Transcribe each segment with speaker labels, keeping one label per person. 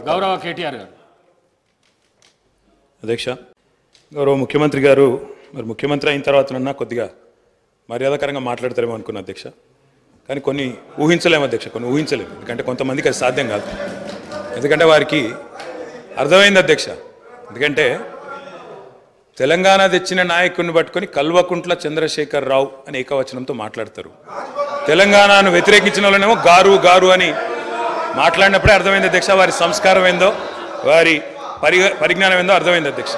Speaker 1: గౌరవ కేటీఆర్ గారు.
Speaker 2: అధ్యక్ష, గౌరవ ముఖ్యమంత్రి గారు మరి ముఖ్యమంత్రి అయిన తర్వాతనన్నా కొద్దిగా మర్యాదకరంగా మాట్లాడతారేమో అనుకున్నా అధ్యక్ష. కానీ కొన్ని ఊహించలేము అధ్యక్ష, కొన్ని ఊహించలేము. ఎందుకంటే కొంతమందికి అది సాధ్యం కాదు. ఎందుకంటే వారికి అర్థమైంది అధ్యక్ష. ఎందుకంటే తెలంగాణ తెచ్చిన నాయకుడిని పట్టుకొని కల్వకుంట్ల చంద్రశేఖర్ రావు అని ఏకవచనంతో మాట్లాడతారు. తెలంగాణను వ్యతిరేకించిన వాళ్ళనేమో గారు గారు అని మాట్లాడినప్పుడే అర్థమైంది అధ్యక్ష వారి సంస్కారం ఏందో, వారి పరిజ్ఞానం ఏందో అర్థమైంది అధ్యక్ష.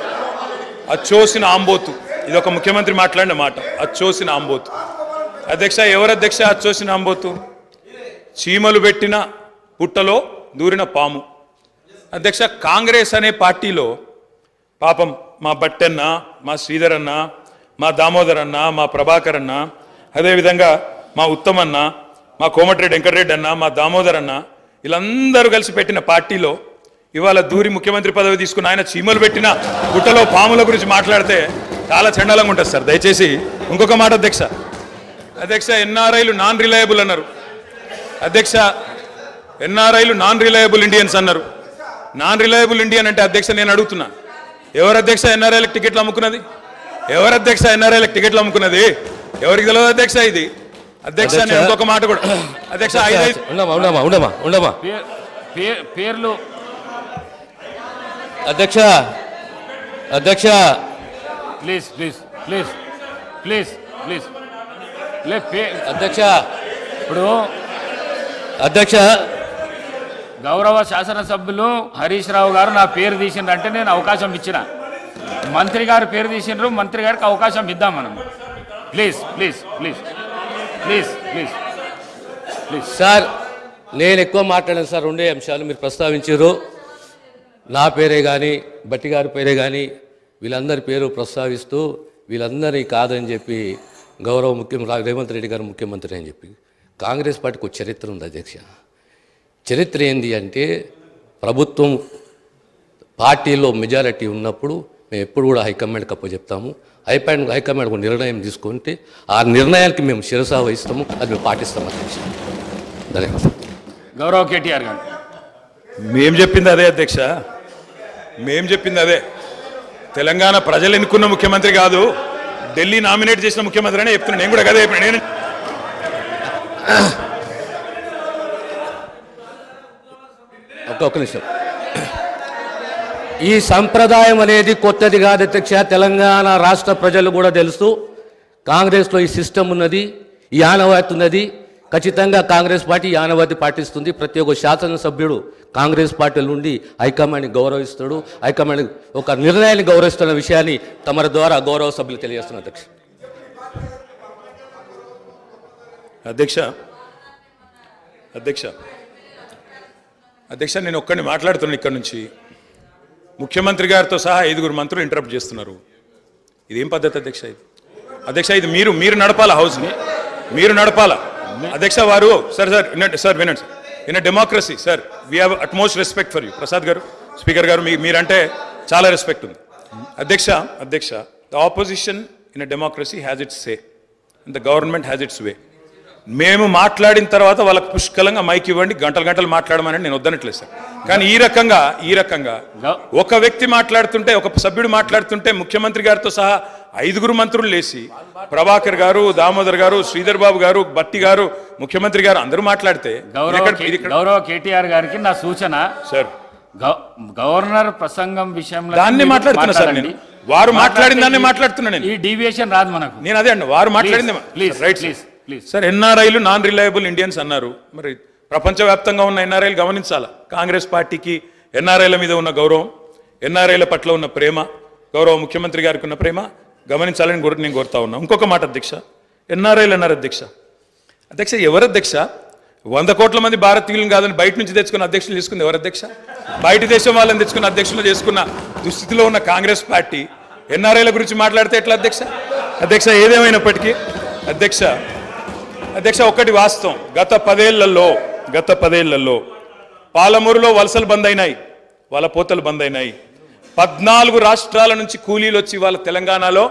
Speaker 2: అచ్చోసిన ఆంబోతు, ఇది ఒక ముఖ్యమంత్రి మాట్లాడిన మాట. అచ్చోసిన ఆంబోతు అధ్యక్ష. ఎవరు అధ్యక్ష అచ్చోసిన ఆంబోతు? చీమలు పెట్టిన పుట్టలో దూరిన పాము అధ్యక్ష. కాంగ్రెస్ అనే పార్టీలో పాపం మా బట్టన్న, మా శ్రీధర్ అన్న, మా దామోదర్ అన్న, మా ప్రభాకర్ అన్న, అదేవిధంగా మా ఉత్తమన్న, మా కోమటిరెడ్డి వెంకటరెడ్డి అన్న, మా దామోదర్ అన్న, వీళ్ళందరూ కలిసి పెట్టిన పార్టీలో ఇవాళ దూరి ముఖ్యమంత్రి పదవి తీసుకుని ఆయన చీమలు పెట్టిన పుట్టలో పాముల గురించి మాట్లాడితే చాలా చండాలంగా ఉంటుంది సార్. దయచేసి ఇంకొక మాట అధ్యక్ష. అధ్యక్ష, ఎన్ఆర్ఐలు నాన్ రిలయబుల్ అన్నారు అధ్యక్ష. ఎన్ఆర్ఐలు నాన్ రిలయబుల్ ఇండియన్స్ అన్నారు. నాన్ రిలయబుల్ ఇండియన్ అంటే అధ్యక్ష నేను అడుగుతున్నా, ఎవరు అధ్యక్ష ఎన్ఆర్ఐలకు టికెట్లు అమ్ముకున్నది? ఎవరు అధ్యక్ష ఎన్ఆర్ఐలకు టికెట్లు అమ్ముకున్నది? ఎవరికి తెలియదు అధ్యక్ష ఇది? అధ్యక్ష నేను ఇంకొక మాట కూడా అధ్యక్ష,
Speaker 1: పేర్లు
Speaker 3: అధ్యక్ష అధ్యక్ష
Speaker 1: please please please please please
Speaker 3: అధ్యక్ష
Speaker 1: ఇప్పుడు
Speaker 3: అధ్యక్ష
Speaker 1: గౌరవ శాసనసభ్యులు హరీష్ రావు గారు నా పేరు తీసిండ్రంటే నేను అవకాశం ఇచ్చిన. మంత్రి గారు పేరు తీసిండ్రు, మంత్రి గారికి అవకాశం ఇద్దాం మనం. Please please please please please please
Speaker 3: sir, నేను ఎక్కువ మాట్లాడాను సార్. రెండే అంశాలు మీరు ప్రస్తావించారు. నా పేరే కానీ బట్టి గారి పేరే కానీ వీళ్ళందరి పేరు ప్రస్తావిస్తూ వీళ్ళందరినీ కాదని చెప్పి గౌరవ రేవంత్ రెడ్డి గారు ముఖ్యమంత్రి అని చెప్పి కాంగ్రెస్ పార్టీకి ఒక చరిత్ర ఉంది అధ్యక్ష. చరిత్ర ఏంది అంటే ప్రభుత్వం పార్టీలో మెజారిటీ ఉన్నప్పుడు మేము ఎప్పుడు కూడా హైకమాండ్కి అప్పచెప్తాము. హైకమాండ్ ఒక నిర్ణయం తీసుకుంటే ఆ నిర్ణయానికి మేము శిరసా వహిస్తాము, అది మేము పాటిస్తాము అధ్యక్ష. ధన్యవాదాలు.
Speaker 1: గౌరవ కేటీఆర్ గారు.
Speaker 2: మేం చెప్పింది అదే అధ్యక్ష, మేం చెప్పింది అదే. తెలంగాణ ప్రజలు ఎన్నుకున్న ముఖ్యమంత్రి కాదు, ఢిల్లీ నామినేట్ చేసిన ముఖ్యమంత్రి అనే చెప్తున్నాను. నేను కూడా కదే చెప్పిన. నేను
Speaker 3: ఒక్క నిమిషం. ఈ సంప్రదాయం అనేది కొత్తది కాదు అధ్యక్ష. తెలంగాణ రాష్ట్ర ప్రజలు కూడా తెలుసు, కాంగ్రెస్లో ఈ సిస్టమ్ ఉన్నది, ఈ ఆనవాయితీ ఉన్నది. ఖచ్చితంగా కాంగ్రెస్ పార్టీ ఆనవాయితీ పాటిస్తుంది. ప్రతి ఒక్క శాసనసభ్యుడు కాంగ్రెస్ పార్టీ నుండి హైకమాండ్ని గౌరవిస్తాడు, హైకమాండ్ ఒక నిర్ణయాన్ని గౌరవిస్తున్న విషయాన్ని తమ ద్వారా గౌరవ సభ్యులు తెలియజేస్తున్నారు అధ్యక్ష.
Speaker 2: అధ్యక్ష అధ్యక్ష అధ్యక్ష నేను ఒక్కడిని మాట్లాడుతున్నాను ఇక్కడ నుంచి. ముఖ్యమంత్రి గారితో సహా 5 మంత్రులు ఇంటరప్ట్ చేస్తున్నారు. ఇదేం పద్ధతి అధ్యక్ష? ఇది అధ్యక్ష, ఇది మీరు నడపాలా, హౌస్ని మీరు నడపాలా అధ్యక్ష. వారు సార్ సార్ వినండి sir. In a democracy sir we have utmost respect for you. Prasad garu, speaker garu, మీరంటే చాలా రెస్పెక్ట్ ఉంది అధ్యక్ష. అధ్యక్ష, the opposition in a democracy has its say and the government has its way. మేము మాట్లాడిన తర్వాత వాళ్ళకి పుష్కలంగా మైక్ ఇవ్వండి, గంటలు మాట్లాడమని నేను వద్దనట్లేదు సార్. కానీ ఈ రకంగా ఒక వ్యక్తి మాట్లాడుతుంటే, ఒక సభ్యుడు మాట్లాడుతుంటే ముఖ్యమంత్రి గారితో సహా 5 మంత్రులు లేచి ప్రభాకర్ గారు, దామోదర్ గారు, శ్రీధర్ బాబు గారు, బట్టి గారు, ముఖ్యమంత్రి గారు అందరూ మాట్లాడితే
Speaker 1: గౌరవ కేటీఆర్ గారికి నా సూచన
Speaker 2: సార్,
Speaker 1: గవర్నర్ ప్రసంగం విషయంలో
Speaker 2: దాన్ని మాట్లాడుతున్నా సార్. నేను వారు మాట్లాడిన దాన్ని మాట్లాడుతున్నాను.
Speaker 1: ఈ డీవియేషన్ రాదు మనకు.
Speaker 2: నేను అదే అండి, వారు మాట్లాడింది రైట్ సార్. ఎన్ఆర్ఐలు నాన్ రిలయబుల్ ఇండియన్స్ అన్నారు. మరి ప్రపంచవ్యాప్తంగా ఉన్న ఎన్ఆర్ఐలు గమనించాలా. కాంగ్రెస్ పార్టీకి ఎన్ఆర్ఐల మీద ఉన్న గౌరవం, ఎన్ఆర్ఐల పట్ల ఉన్న ప్రేమ, గౌరవ ముఖ్యమంత్రి గారికి ఉన్న ప్రేమ గమనించాలని నేను కోరుతా ఉన్నా. ఇంకొక మాట అధ్యక్ష, ఎన్ఆర్ఐలు అన్నారు అధ్యక్ష. అధ్యక్ష, ఎవరు అధ్యక్ష? 100 కోట్ల మంది భారతీయులను కాదని బయట నుంచి తెచ్చుకున్న అధ్యక్షులు తీసుకుంది ఎవరు అధ్యక్ష? బయట దేశం వాళ్ళని తెచ్చుకున్న అధ్యక్షులు చేసుకున్న దుస్థితిలో ఉన్న కాంగ్రెస్ పార్టీ ఎన్ఆర్ఐల గురించి మాట్లాడితే ఎట్లా అధ్యక్ష? అధ్యక్ష, ఏదేమైనప్పటికీ అధ్యక్ష ఒక్కటి వాస్తవం, గత 10 ఏళ్లలో పాలమూరులో వలసలు బంద్ అయినాయి, వలపోతలు బంద్ అయినాయి. 14 రాష్ట్రాల నుంచి కూలీలు వచ్చి వాళ్ళ తెలంగాణలో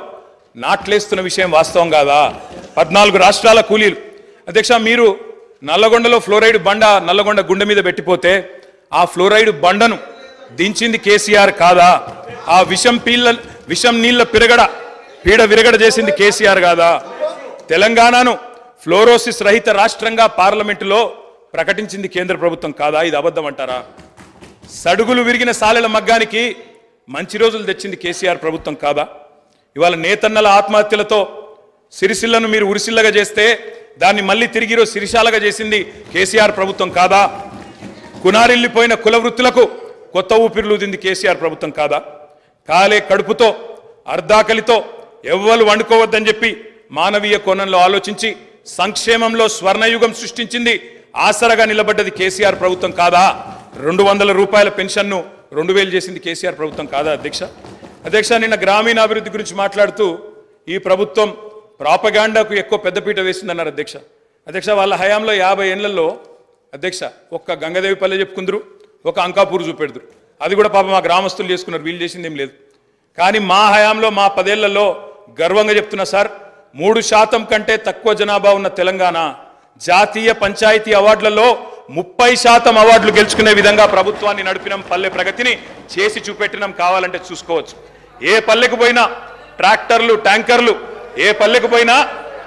Speaker 2: నాట్లేస్తున్న విషయం వాస్తవం కాదా? 14 రాష్ట్రాల కూలీలు. అధ్యక్ష, మీరు నల్లగొండలో ఫ్లోరైడ్ బండ నల్లగొండ గుండె మీద పెట్టిపోతే ఆ ఫ్లోరైడ్ బండను దించింది కేసీఆర్ కాదా? ఆ విషం నీళ్ల పీడ విరగడ చేసింది కేసీఆర్ కాదా? తెలంగాణను ఫ్లోరోసిస్ రహిత రాష్ట్రంగా పార్లమెంటులో ప్రకటించింది కేంద్ర ప్రభుత్వం కాదా? ఇది అబద్ధం అంటారా? సడుగులు విరిగిన సాలెల మగ్గానికి మంచి రోజులు తెచ్చింది కేసీఆర్ ప్రభుత్వం కాదా? ఇవాళ నేతన్నల ఆత్మహత్యలతో సిరిసిల్లను మీరు ఉరిసిల్లగా చేస్తే దాన్ని మళ్ళీ తిరిగి సిరిశాలగా చేసింది కేసీఆర్ ప్రభుత్వం కాదా? కునారిల్లిపోయిన కుల వృత్తులకు కొత్త ఊపిరులుదింది కేసీఆర్ ప్రభుత్వం కాదా? కాలే కడుపుతో అర్ధాకలితో ఎవ్వరు వండుకోవద్దని చెప్పి మానవీయ కోణంలో ఆలోచించి సంక్షేమంలో స్వర్ణయుగం సృష్టించింది ఆసరగా నిలబడ్డది కేసీఆర్ ప్రభుత్వం కాదా? 200 రూపాయల పెన్షన్ను 2000 చేసింది కేసీఆర్ ప్రభుత్వం కాదా? అధ్యక్ష నిన్న గ్రామీణాభివృద్ధి గురించి మాట్లాడుతూ ఈ ప్రభుత్వం ప్రాపగాండాకు ఎక్కువ పెద్దపీట వేసిందన్నారు అధ్యక్ష వాళ్ళ హయాంలో 50 ఏళ్లలో అధ్యక్ష ఒక్క గంగదేవి పల్లె చెప్పుకుందరు, ఒక అంకాపూర్ చూపెడుదురు. అది కూడా పాపం మా గ్రామస్తులు చేసుకున్నారు, వీళ్ళు చేసింది ఏం లేదు. కానీ మా హయాంలో మా 10 ఏళ్లలో గర్వంగా చెప్తున్నా సార్, 3% కంటే తక్కువ జనాభా ఉన్న తెలంగాణ జాతీయ పంచాయతీ అవార్డులలో 30% అవార్డులు గెలుచుకునే విధంగా ప్రభుత్వాన్ని నడిపినాం. పల్లె ప్రగతిని చేసి చూపెట్టినాం. కావాలంటే చూసుకోవచ్చు. ఏ పల్లెకు పోయినా ట్రాక్టర్లు, ట్యాంకర్లు, ఏ పల్లెకు పోయినా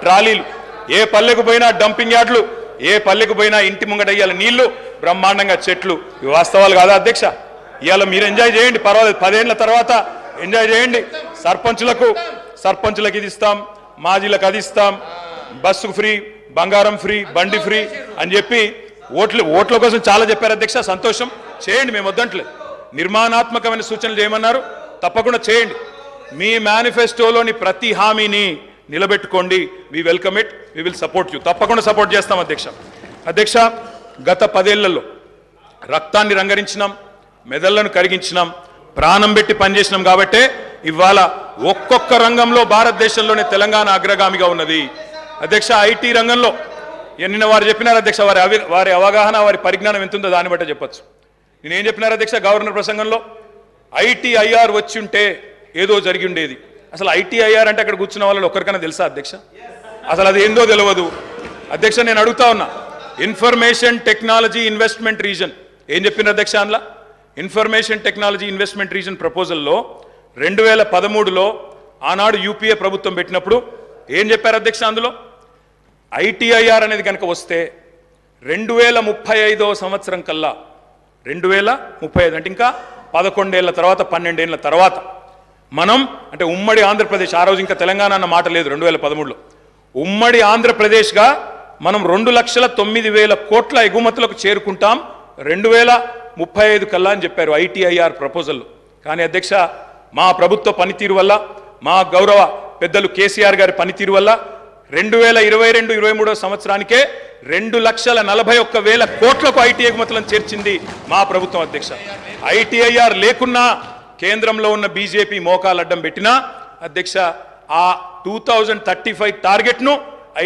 Speaker 2: ట్రాలీలు, ఏ పల్లెకు పోయినా డంపింగ్ యార్డులు, ఏ పల్లెకు పోయినా ఇంటి ముంగట ఇయ్యాల నీళ్లు, బ్రహ్మాండంగా చెట్లు. ఇవి వాస్తవాలు కాదా అధ్యక్ష? ఇవాళ మీరు ఎంజాయ్ చేయండి, పర్వాలేదు. 10 ఏళ్ల తర్వాత ఎంజాయ్ చేయండి. సర్పంచులకు ఇది ఇస్తాం, మాజీలకు అది ఇస్తాం, బస్సు ఫ్రీ, బంగారం ఫ్రీ, బండి ఫ్రీ అని చెప్పి ఓట్ల కోసం చాలా చెప్పారు అధ్యక్ష. సంతోషం, చేయండి, మేము వద్దంటలేదు. నిర్మాణాత్మకమైన సూచనలు చేయమన్నారు, తప్పకుండా చేయండి. మీ మేనిఫెస్టోలోని ప్రతి హామీని నిలబెట్టుకోండి. We welcome it, we will support you. తప్పకుండా సపోర్ట్ చేస్తాం అధ్యక్ష. గత 10 ఏళ్లలో రక్తాన్ని రంగరించినాం, మెదళ్లను కరిగించినాం, ప్రాణం పెట్టి పనిచేసినాం. కాబట్టే ఇవాళ ఒక్కొక్క రంగంలో భారతదేశంలోనే తెలంగాణ అగ్రగామిగా ఉన్నది అధ్యక్ష. ఐటీ రంగంలో నిన్న వారు చెప్పినారు అధ్యక్ష, వారి అవగాహన, వారి పరిజ్ఞానం ఎంతుందో దాన్ని బట్టే చెప్పచ్చు. నేనేం చెప్పినారు అధ్యక్ష గవర్నర్ ప్రసంగంలో? ITIR వచ్చి ఉంటే ఏదో జరిగి ఉండేది. అసలు ITIR అంటే అక్కడ కూర్చున్న వాళ్ళు ఒక్కరికైనా తెలుసా అధ్యక్ష? అసలు అది ఏందో తెలియదు అధ్యక్ష. నేను అడుగుతా ఉన్నా, ఇన్ఫర్మేషన్ టెక్నాలజీ ఇన్వెస్ట్మెంట్ రీజన్ ఏం చెప్పిన అధ్యక్ష? అందులో ఇన్ఫర్మేషన్ టెక్నాలజీ ఇన్వెస్ట్మెంట్ రీజన్ ప్రపోజల్లో 2013లో ఆనాడు UPA ప్రభుత్వం పెట్టినప్పుడు ఏం చెప్పారు అధ్యక్ష? అందులో ITIR అనేది కనుక వస్తే 2035వ సంవత్సరం కల్లా, 2035 అంటే ఇంకా 11 ఏళ్ల తర్వాత, 12 ఏళ్ల తర్వాత మనం అంటే ఉమ్మడి ఆంధ్రప్రదేశ్, ఆ రోజు ఇంకా తెలంగాణ అన్న మాట లేదు 2013లో, ఉమ్మడి ఆంధ్రప్రదేశ్గా మనం 2,09,000 కోట్ల ఎగుమతులకు చేరుకుంటాం 2035 కల్లా అని చెప్పారు ITIR ప్రపోజల్లో. కానీ అధ్యక్ష మా ప్రభుత్వ పనితీరు వల్ల, మా గౌరవ పెద్దలు కేసీఆర్ గారి పనితీరు వల్ల 2022-23వ సంవత్సరానికే 2,41,000 కోట్లకు IT ఎగుమతులను చేర్చింది మా ప్రభుత్వం అధ్యక్ష. ITIR లేకున్నా కేంద్రంలో ఉన్న బీజేపీ మోకాలు అడ్డం పెట్టినా అధ్యక్ష ఆ 2035 టార్గెట్ను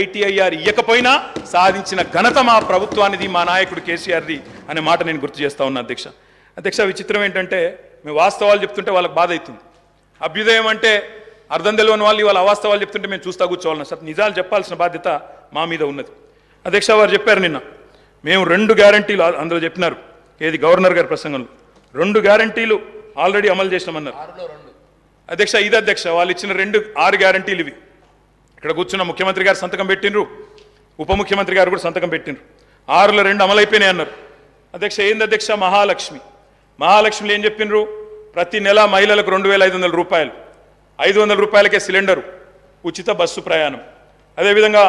Speaker 2: ITIR ఇయ్యకపోయినా సాధించిన ఘనత మా ప్రభుత్వానిది, మా నాయకుడు కేసీఆర్ది అనే మాట నేను గుర్తు చేస్తా ఉన్నా అధ్యక్ష. విచిత్రం ఏంటంటే మేము వాస్తవాలు చెప్తుంటే వాళ్ళకి బాధ అవుతుంది. అభ్యుదయం అంటే అర్థం తెలియని వాళ్ళు ఇవాళ అవాస్తవాలు చెప్తుంటే మేము చూస్తా కూర్చోవాలన్నా సార్. నిజాలు చెప్పాల్సిన బాధ్యత మా మీద ఉన్నది అధ్యక్ష. వారు చెప్పారు నిన్న మేము 2 గ్యారంటీలు అందులో చెప్పినారు. ఏది గవర్నర్ గారి ప్రసంగంలో 2 గ్యారంటీలు ఆల్రెడీ అమలు చేసినామన్నారు అధ్యక్ష. ఇది అధ్యక్ష వాళ్ళు ఇచ్చిన 6 గ్యారంటీలు ఇవి. ఇక్కడ కూర్చున్న ముఖ్యమంత్రి గారు సంతకం పెట్టినరు, ఉప ముఖ్యమంత్రి గారు కూడా సంతకం పెట్టినరు. 6లో 2 అమలైపోయినాయి అన్నారు అధ్యక్ష. ఏంది అధ్యక్ష? మహాలక్ష్మిలో ఏం చెప్పినరు? ప్రతి నెల మహిళలకు 2,500 రూపాయలు, 500 రూపాయలకే సిలిండరు, ఉచిత బస్సు ప్రయాణం. అదేవిధంగా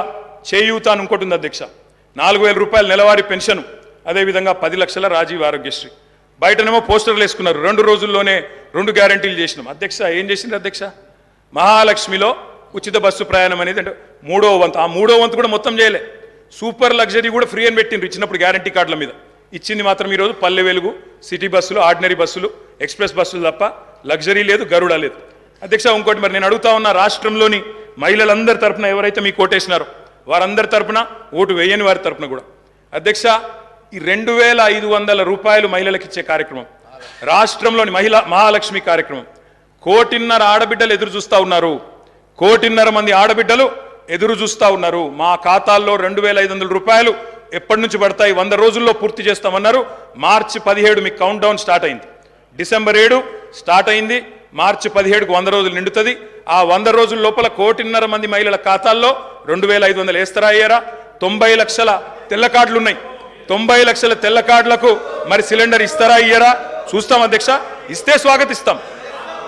Speaker 2: చేయూత అని ఇంకోటి ఉంది అధ్యక్ష, 4,000 రూపాయలు నెలవారీ పెన్షన్. అదేవిధంగా 10 లక్షల రాజీవ్ ఆరోగ్యశ్రీ. బయటనేమో పోస్టర్లు వేసుకున్నారు. 2 రోజుల్లోనే 2 గ్యారంటీలు చేసినాం అధ్యక్ష. ఏం చేసింది అధ్యక్ష? మహాలక్ష్మిలో ఉచిత బస్సు ప్రయాణం అనేది అంటే 3వ వంతు. ఆ 3వ వంతు కూడా మొత్తం చేయలే. సూపర్ లగ్జరీ కూడా ఫ్రీ అని పెట్టిండ్రు ఇచ్చినప్పుడు గ్యారంటీ కార్డుల మీద. ఇచ్చింది మాత్రం ఈరోజు పల్లె వెలుగు, సిటీ బస్సులు, ఆర్డినరీ బస్సులు, ఎక్స్ప్రెస్ బస్సులు తప్ప లగ్జరీ లేదు, గరుడ లేదు అధ్యక్ష. ఇంకోటి మరి నేను అడుగుతా ఉన్న, రాష్ట్రంలోని మహిళలందరి తరపున ఎవరైతే మీకు ఓటేసినారో వారందరి తరపున, ఓటు వేయని వారి తరపున కూడా అధ్యక్ష ఈ 2,500 రూపాయలు మహిళలకు ఇచ్చే కార్యక్రమం, రాష్ట్రంలోని మహాలక్ష్మి కార్యక్రమం 1,500,000 ఆడబిడ్డలు ఎదురు చూస్తూ ఉన్నారు. 1,500,000 మంది ఆడబిడ్డలు ఎదురు చూస్తూ ఉన్నారు. మా ఖాతాల్లో 2,500 రూపాయలు ఎప్పటి నుంచి పడతాయి? 100 రోజుల్లో పూర్తి చేస్తామన్నారు. మార్చి 17 మీకు కౌంట్ డౌన్ స్టార్ట్ అయింది. డిసెంబర్ 7 స్టార్ట్ అయింది. మార్చి 17కు 100 రోజులు నిండుతుంది. ఆ 100 రోజుల లోపల 1.5 కోటి మహిళల ఖాతాల్లో 2500 వేస్తారా అయ్యారా? 90 లక్షల తెల్ల కార్డులు ఉన్నాయి. 90 లక్షల తెల్ల కార్డులకు మరి సిలిండర్ ఇస్తారా అయ్యారా? చూస్తాం అధ్యక్ష. ఇస్తే స్వాగతిస్తాం.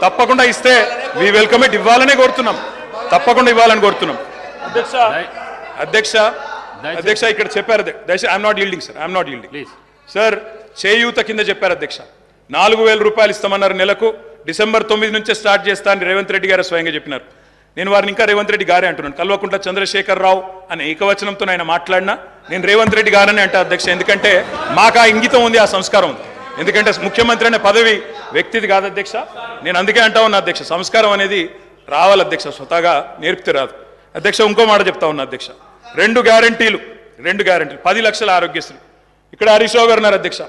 Speaker 2: తప్పకుండా ఇస్తే వి వెల్కమ్ ఇట్. ఇవ్వాలనే కోరుతున్నాం. తప్పకుండా ఇవ్వాలని కోరుతున్నాం. అధ్యక్ష ఇక్కడ చెప్పారు. I'm not yielding sir. I'm not yielding sir. చేయూత కింద చెప్పారు అధ్యక్ష. 4000 రూపాయలు ఇస్తామన్నారు నెలకు. డిసెంబర్ 9 నుంచే స్టార్ట్ చేస్తా అని రేవంత్ రెడ్డి గారు స్వయంగా చెప్పినారు. నేను వారిని ఇంకా రేవంత్ రెడ్డి గారే అంటున్నాను. కల్వకుంట్ల చంద్రశేఖర్ రావు అనే ఏకవచనంతో ఆయన మాట్లాడినా నేను రేవంత్ రెడ్డి గారని అంటా అధ్యక్ష. ఎందుకంటే మాకు ఆ ఇంగితం ఉంది, ఆ సంస్కారం ఉంది. ఎందుకంటే ముఖ్యమంత్రి అనే పదవి వ్యక్తిది కాదు అధ్యక్ష. నేను అందుకే అంటా ఉన్నా అధ్యక్ష, సంస్కారం అనేది రావాలి అధ్యక్ష, స్వతహాగా నేర్పితే రాదు అధ్యక్ష. ఇంకో మాట చెప్తా ఉన్నా అధ్యక్ష. 2 గ్యారంటీలు 10 లక్షల ఆరోగ్యశ్రీ. ఇక్కడ హరీష్ రావు గారు ఉన్నారు అధ్యక్ష.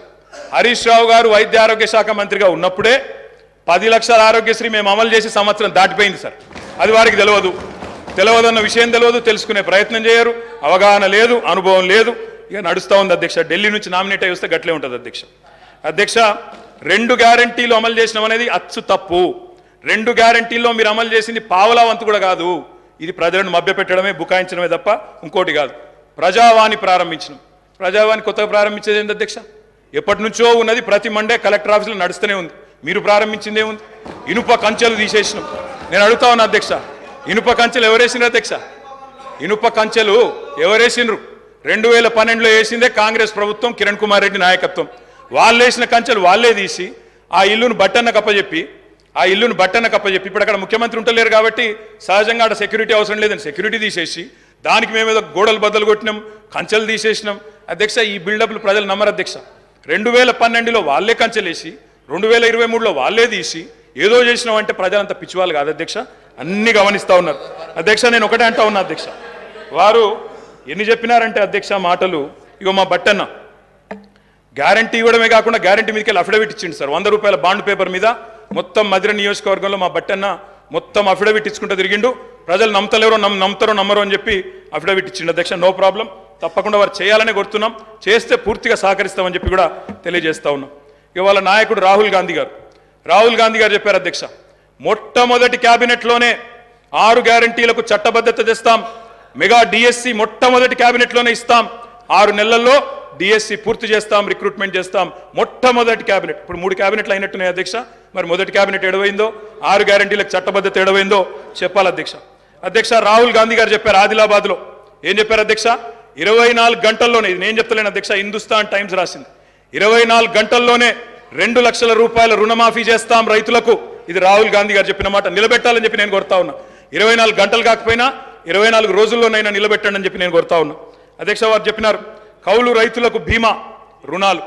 Speaker 2: హరీష్ రావు గారు వైద్య ఆరోగ్య శాఖ మంత్రిగా ఉన్నప్పుడే 10 లక్షల ఆరోగ్యశ్రీ మేము అమలు చేసి సంవత్సరం దాటిపోయింది సార్. అది వారికి తెలియదన్న విషయం తెలియదు, తెలుసుకునే ప్రయత్నం చేయరు, అవగాహన లేదు, అనుభవం లేదు. ఇక నడుస్తూ ఉంది అధ్యక్ష. ఢిల్లీ నుంచి నామినేట్ అయి వస్తే గట్లే ఉంటుంది అధ్యక్ష. 2 గ్యారంటీలు అమలు చేసినాం అనేది అచ్చు తప్పు. 2 గ్యారంటీల్లో మీరు అమలు చేసింది పావలా వంతు కూడా కాదు. ఇది ప్రజలను మభ్యపెట్టడమే, బుకాయించడమే తప్ప ఇంకోటి కాదు. ప్రజావాణి ప్రారంభించినాం. ప్రజావాణి కొత్తగా ప్రారంభించేది ఏంటి అధ్యక్ష? ఎప్పటి నుంచో ఉన్నది. ప్రతి మండే కలెక్టర్ ఆఫీసులో నడుస్తూనే ఉంది. మీరు ప్రారంభించిందే ఉంది. ఇనుప కంచెలు తీసేసినాం. నేను అడుగుతా ఉన్నా అధ్యక్ష, ఇనుప కంచెలు ఎవరేసినారు అధ్యక్ష? ఇనుప కంచెలు ఎవరేసినారు? 2012లో వేసిందే కాంగ్రెస్ ప్రభుత్వం, కిరణ్ కుమార్ రెడ్డి నాయకత్వం. వాళ్ళు వేసిన కంచెలు వాళ్ళే తీసి ఆ ఇల్లును బట్టన్న కప్పచెప్పి ఇప్పుడు అక్కడ ముఖ్యమంత్రి ఉంటలేరు కాబట్టి సహజంగా అక్కడ సెక్యూరిటీ అవసరం లేదని సెక్యూరిటీ తీసేసి దానికి మేమేదో గోడలు బద్దలు కొట్టినాం, కంచెలు తీసేసినాం అధ్యక్ష. ఈ బిల్డప్లు ప్రజలు నమ్మరు అధ్యక్ష. 2012లో వాళ్ళే కంచెలేసి 2023లో వాళ్ళే తీసి ఏదో చేసినాం అంటే ప్రజలంతా పిచ్చివాళ్ళు కాదు అధ్యక్ష. అన్ని గమనిస్తూ ఉన్నారు అధ్యక్ష. నేను ఒకటే అంటా ఉన్నా అధ్యక్ష, వారు ఎన్ని చెప్పినారంటే అధ్యక్ష మాటలు. ఇగో మా బట్టన్న గ్యారంటీ ఇవ్వడమే కాకుండా గ్యారంటీ మీదకి వెళ్ళి అఫిడవిట్ ఇచ్చిండు సార్. 100 రూపాయల బాండ్ పేపర్ మీద మొత్తం మధిర నియోజకవర్గంలో మా బట్టన్న మొత్తం అఫిడవిట్ ఇచ్చుకుంటూ తిరిగిండు. ప్రజలు నమ్ముతారో నమ్మరు అని చెప్పి అఫిడవిట్ ఇచ్చిండు అధ్యక్ష. నో ప్రాబ్లం, తప్పకుండా వారు చేయాలనే కోరుతున్నాం. చేస్తే పూర్తిగా సహకరిస్తామని చెప్పి కూడా తెలియజేస్తా ఉన్నాం. ఇవాళ నాయకుడు రాహుల్ గాంధీ గారు చెప్పారు అధ్యక్ష, మొట్టమొదటి క్యాబినెట్లోనే 6 గ్యారంటీలకు చట్టబద్ధత తెస్తాం. మెగా డిఎస్సి మొట్టమొదటి క్యాబినెట్లోనే ఇస్తాం. 6 నెలల్లో డిఎస్సి పూర్తి చేస్తాం, రిక్రూట్మెంట్ చేస్తాం. మొట్టమొదటి క్యాబినెట్. ఇప్పుడు 3 క్యాబినెట్లు అయినట్టున్నాయి అధ్యక్ష. మరి మొదటి క్యాబినెట్ ఎడవైందో, 6 గ్యారంటీలకు చట్టబద్ధత ఎడవైందో చెప్పాలి అధ్యక్ష. రాహుల్ గాంధీ గారు చెప్పారు ఆదిలాబాద్లో. ఏం చెప్పారు అధ్యక్ష? 24 గంటల్లోనే, ఇది నేను చెప్తలేను అధ్యక్ష, హిందుస్థాన్ టైమ్స్ రాసింది. 24 గంటల్లోనే 2 లక్షల రూపాయల రుణమాఫీ చేస్తాం రైతులకు. ఇది రాహుల్ గాంధీ గారు చెప్పిన మాట. నిలబెట్టాలని చెప్పి నేను కోరుతా ఉన్నా. 24 గంటలు కాకపోయినా 24 రోజుల్లోనైనా నిలబెట్టండి అని చెప్పి నేను కోరుతా ఉన్నా అధ్యక్ష. వారు చెప్పినారు కౌలు రైతులకు బీమా రుణాలు,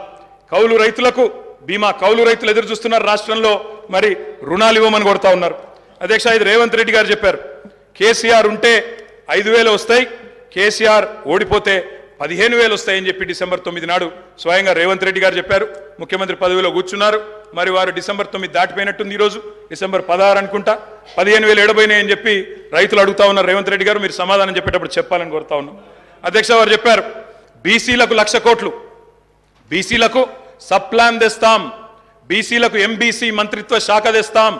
Speaker 2: కౌలు రైతులకు బీమా. కౌలు రైతులు ఎదురు చూస్తున్నారు రాష్ట్రంలో, మరి రుణాలు ఇవ్వమని కోరుతా ఉన్నారు అధ్యక్ష. ఇది రేవంత్ రెడ్డి గారు చెప్పారు. కేసీఆర్ ఉంటే 5000 వస్తాయి, కేసీఆర్ ఓడిపోతే 15000 వస్తాయని చెప్పి డిసెంబర్ 9 నాడు స్వయంగా రేవంత్ రెడ్డి గారు చెప్పారు. ముఖ్యమంత్రి పదవిలో కూర్చున్నారు. మరి వారు డిసెంబర్ 9 దాటిపోయినట్టుంది. ఈరోజు డిసెంబర్ 16 అనుకుంటా. 15000 ఎడబోయినాయని చెప్పి రైతులు అడుగుతా ఉన్నారు. రేవంత్ రెడ్డి గారు మీరు సమాధానం చెప్పేటప్పుడు చెప్పాలని కోరుతా ఉన్నాం అధ్యక్ష. వారు చెప్పారు బీసీలకు 1,00,000 కోట్లు, బీసీలకు సబ్ ప్లాన్ తెస్తాం, బీసీలకు ఎంబీసీ మంత్రిత్వ శాఖ తెస్తాం,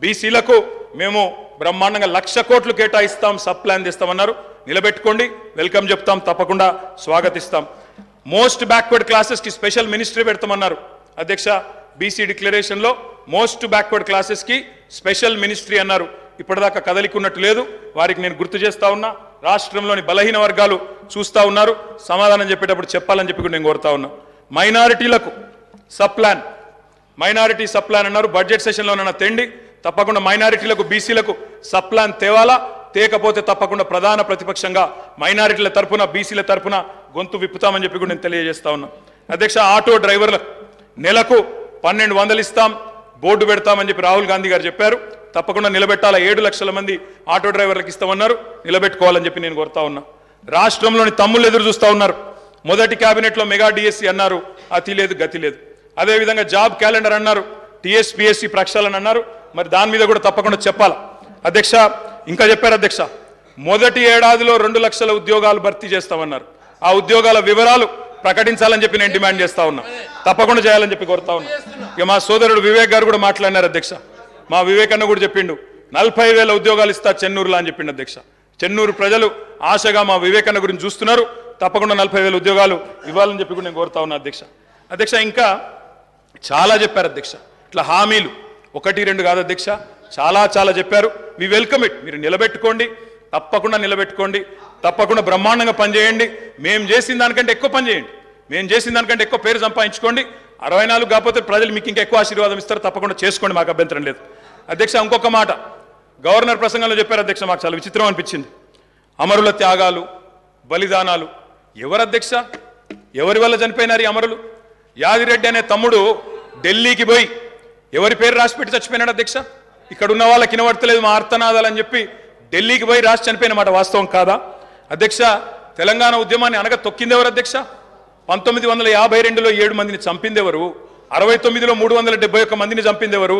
Speaker 2: బీసీలకు మేము బ్రహ్మాండంగా 1,00,000 కోట్లు కేటాయిస్తాం, సబ్ ప్లాన్ తెస్తామన్నారు. నిలబెట్టుకోండి, వెల్కమ్ చెప్తాం, తప్పకుండా స్వాగతిస్తాం. మోస్ట్ బ్యాక్వర్డ్ క్లాసెస్కి స్పెషల్ మినిస్ట్రీ పెడతామన్నారు అధ్యక్ష. బీసీ డిక్లరేషన్లో మోస్ట్ బ్యాక్వర్డ్ క్లాసెస్కి స్పెషల్ మినిస్ట్రీ అన్నారు. ఇప్పటిదాకా కదలికున్నట్టు లేదు. వారికి నేను గుర్తు చేస్తా ఉన్నా. రాష్ట్రంలోని బలహీన వర్గాలు చూస్తూ ఉన్నారు. సమాధానం చెప్పేటప్పుడు చెప్పాలని చెప్పి నేను కోరుతా ఉన్నా. మైనారిటీలకు sub plan, minority sub plan అన్నారు. బడ్జెట్ సెషన్లోనన్నా తెండి, తప్పకుండా మైనారిటీలకు బీసీలకు సబ్ ప్లాన్ తేవాలా. తేకపోతే తప్పకుండా ప్రధాన ప్రతిపక్షంగా మైనారిటీల తరపున బీసీల తరపున గొంతు విప్పుతామని చెప్పి కూడా నేను తెలియజేస్తా ఉన్నా అధ్యక్ష. ఆటో డ్రైవర్లకు నెలకు 1200 ఇస్తాం, బోర్డు పెడతామని చెప్పి రాహుల్ గాంధీ గారు చెప్పారు. తప్పకుండా నిలబెట్టాలా. 7 లక్షల మంది ఆటో డ్రైవర్లకు ఇస్తామన్నారు. నిలబెట్టుకోవాలని చెప్పి నేను కోరుతా ఉన్నా. రాష్ట్రంలోని తమ్ముళ్ళు ఎదురు చూస్తూ ఉన్నారు. మొదటి క్యాబినెట్లో మెగా డిఎస్సి అన్నారు, అతి లేదు గతి లేదు. అదేవిధంగా జాబ్ క్యాలెండర్ అన్నారు, టీఎస్పీఎస్సీ ప్రక్షాళన అన్నారు. మరి దాని మీద కూడా తప్పకుండా చెప్పాలా అధ్యక్ష. ఇంకా చెప్పారు అధ్యక్ష, మొదటి ఏడాదిలో 2 లక్షల ఉద్యోగాలు భర్తీ చేస్తామన్నారు. ఆ ఉద్యోగాల వివరాలు ప్రకటించాలని చెప్పి నేను డిమాండ్ చేస్తా ఉన్నా, తప్పకుండా చేయాలని చెప్పి కోరుతా ఉన్నా. ఇక మా సోదరుడు వివేక్ గారు కూడా మాట్లాడినారు అధ్యక్ష. మా వివేక్ అన్న కూడా చెప్పిండు 40,000 ఉద్యోగాలు ఇస్తా చెన్నూరులో అని చెప్పిండు అధ్యక్ష. చెన్నూరు ప్రజలు ఆశగా మా వివేక్ అన్న గురించి చూస్తున్నారు, తప్పకుండా 40,000 ఉద్యోగాలు ఇవ్వాలని చెప్పి కూడా నేను కోరుతా ఉన్నా అధ్యక్ష. అధ్యక్ష ఇంకా చాలా చెప్పారు అధ్యక్ష, ఇట్లా హామీలు 1-2 కాదు అధ్యక్ష, చాలా చెప్పారు. We welcome it. మీరు నిలబెట్టుకోండి, తప్పకుండా నిలబెట్టుకోండి, తప్పకుండా బ్రహ్మాండంగా పనిచేయండి. మేము చేసిన దానికంటే ఎక్కువ పని చేయండి, మేము చేసిన దానికంటే ఎక్కువ పేరు సంపాదించుకోండి. 64 కాకపోతే ప్రజలు మీకు ఇంకా ఎక్కువ ఆశీర్వాదం ఇస్తారు, తప్పకుండా చేసుకోండి, మాకు అభ్యంతరం లేదు అధ్యక్ష. ఇంకొక మాట గవర్నర్ ప్రసంగంలో చెప్పారు అధ్యక్ష, మాకు చాలా విచిత్రం అనిపించింది. అమరుల త్యాగాలు, బలిదానాలు ఎవరు అధ్యక్ష? ఎవరి వల్ల చనిపోయినారు ఈ అమరులు? యాదిరెడ్డి అనే తమ్ముడు ఢిల్లీకి పోయి ఎవరి పేరు రాసిపెట్టి చచ్చిపోయినాడు అధ్యక్ష? ఇక్కడ ఉన్న వాళ్ళకి వినబడతలేదు మా ఆర్తనాదాలు అని చెప్పి ఢిల్లీకి పోయి రాసి చనిపోయిన మాట వాస్తవం కాదా అధ్యక్ష? తెలంగాణ ఉద్యమాన్ని అనగా తొక్కింది ఎవరు అధ్యక్ష? 1952లో 7 మందిని చంపింది ఎవరు? 69లో 371 మందిని చంపింది ఎవరు?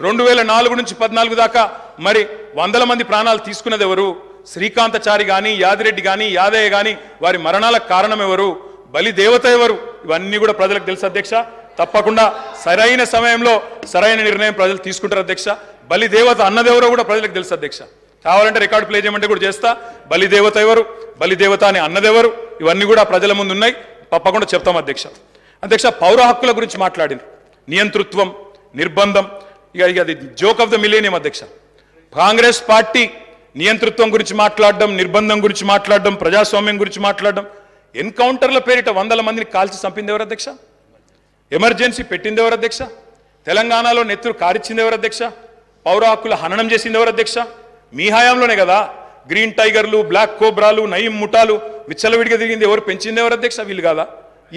Speaker 2: 2004 నుంచి 14 దాకా మరి 100 మంది ప్రాణాలు తీసుకున్నది ఎవరు? శ్రీకాంతచారి కానీ, యాదిరెడ్డి కానీ, యాదయ్య కానీ వారి మరణాలకు కారణం ఎవరు? బలి దేవత ఎవరు? ఇవన్నీ కూడా ప్రజలకు తెలుసు అధ్యక్ష. తప్పకుండా సరైన సమయంలో సరైన నిర్ణయం ప్రజలు తీసుకుంటారు అధ్యక్ష. బలి దేవత అన్నదెవరో కూడా ప్రజలకు తెలుసు అధ్యక్ష. కావాలంటే రికార్డు ప్లే చేయమంటే కూడా చేస్తా. బలి దేవత ఎవరు, బలి దేవత అని అన్నదెవరు, ఇవన్నీ కూడా ప్రజల ముందు ఉన్నాయి, తప్పకుండా చెప్తాం అధ్యక్ష. అధ్యక్ష పౌర హక్కుల గురించి మాట్లాడింది, నియంతృత్వం, నిర్బంధం, ఇక అది జోక్ ఆఫ్ ద మిలేనియం అధ్యక్ష. కాంగ్రెస్ పార్టీ నియంతృత్వం గురించి మాట్లాడడం, నిర్బంధం గురించి మాట్లాడడం, ప్రజాస్వామ్యం గురించి మాట్లాడడం, ఎన్కౌంటర్ల పేరిట 100 మందిని కాల్చి చంపింది ఎవరు అధ్యక్ష? ఎమర్జెన్సీ పెట్టింది ఎవరు అధ్యక్ష? తెలంగాణలో నెత్తురు కారిచ్చింది ఎవరు అధ్యక్ష? పౌర హక్కుల హననం చేసింది ఎవరు అధ్యక్ష? మీ హయాంలోనే కదా. గ్రీన్ టైగర్లు, బ్లాక్ కోబ్రాలు, నయీం ముఠాలు విచ్చలవిడిగా తిరిగింది ఎవరు? పెంచింది ఎవరు అధ్యక్ష? వీళ్ళు కాదా?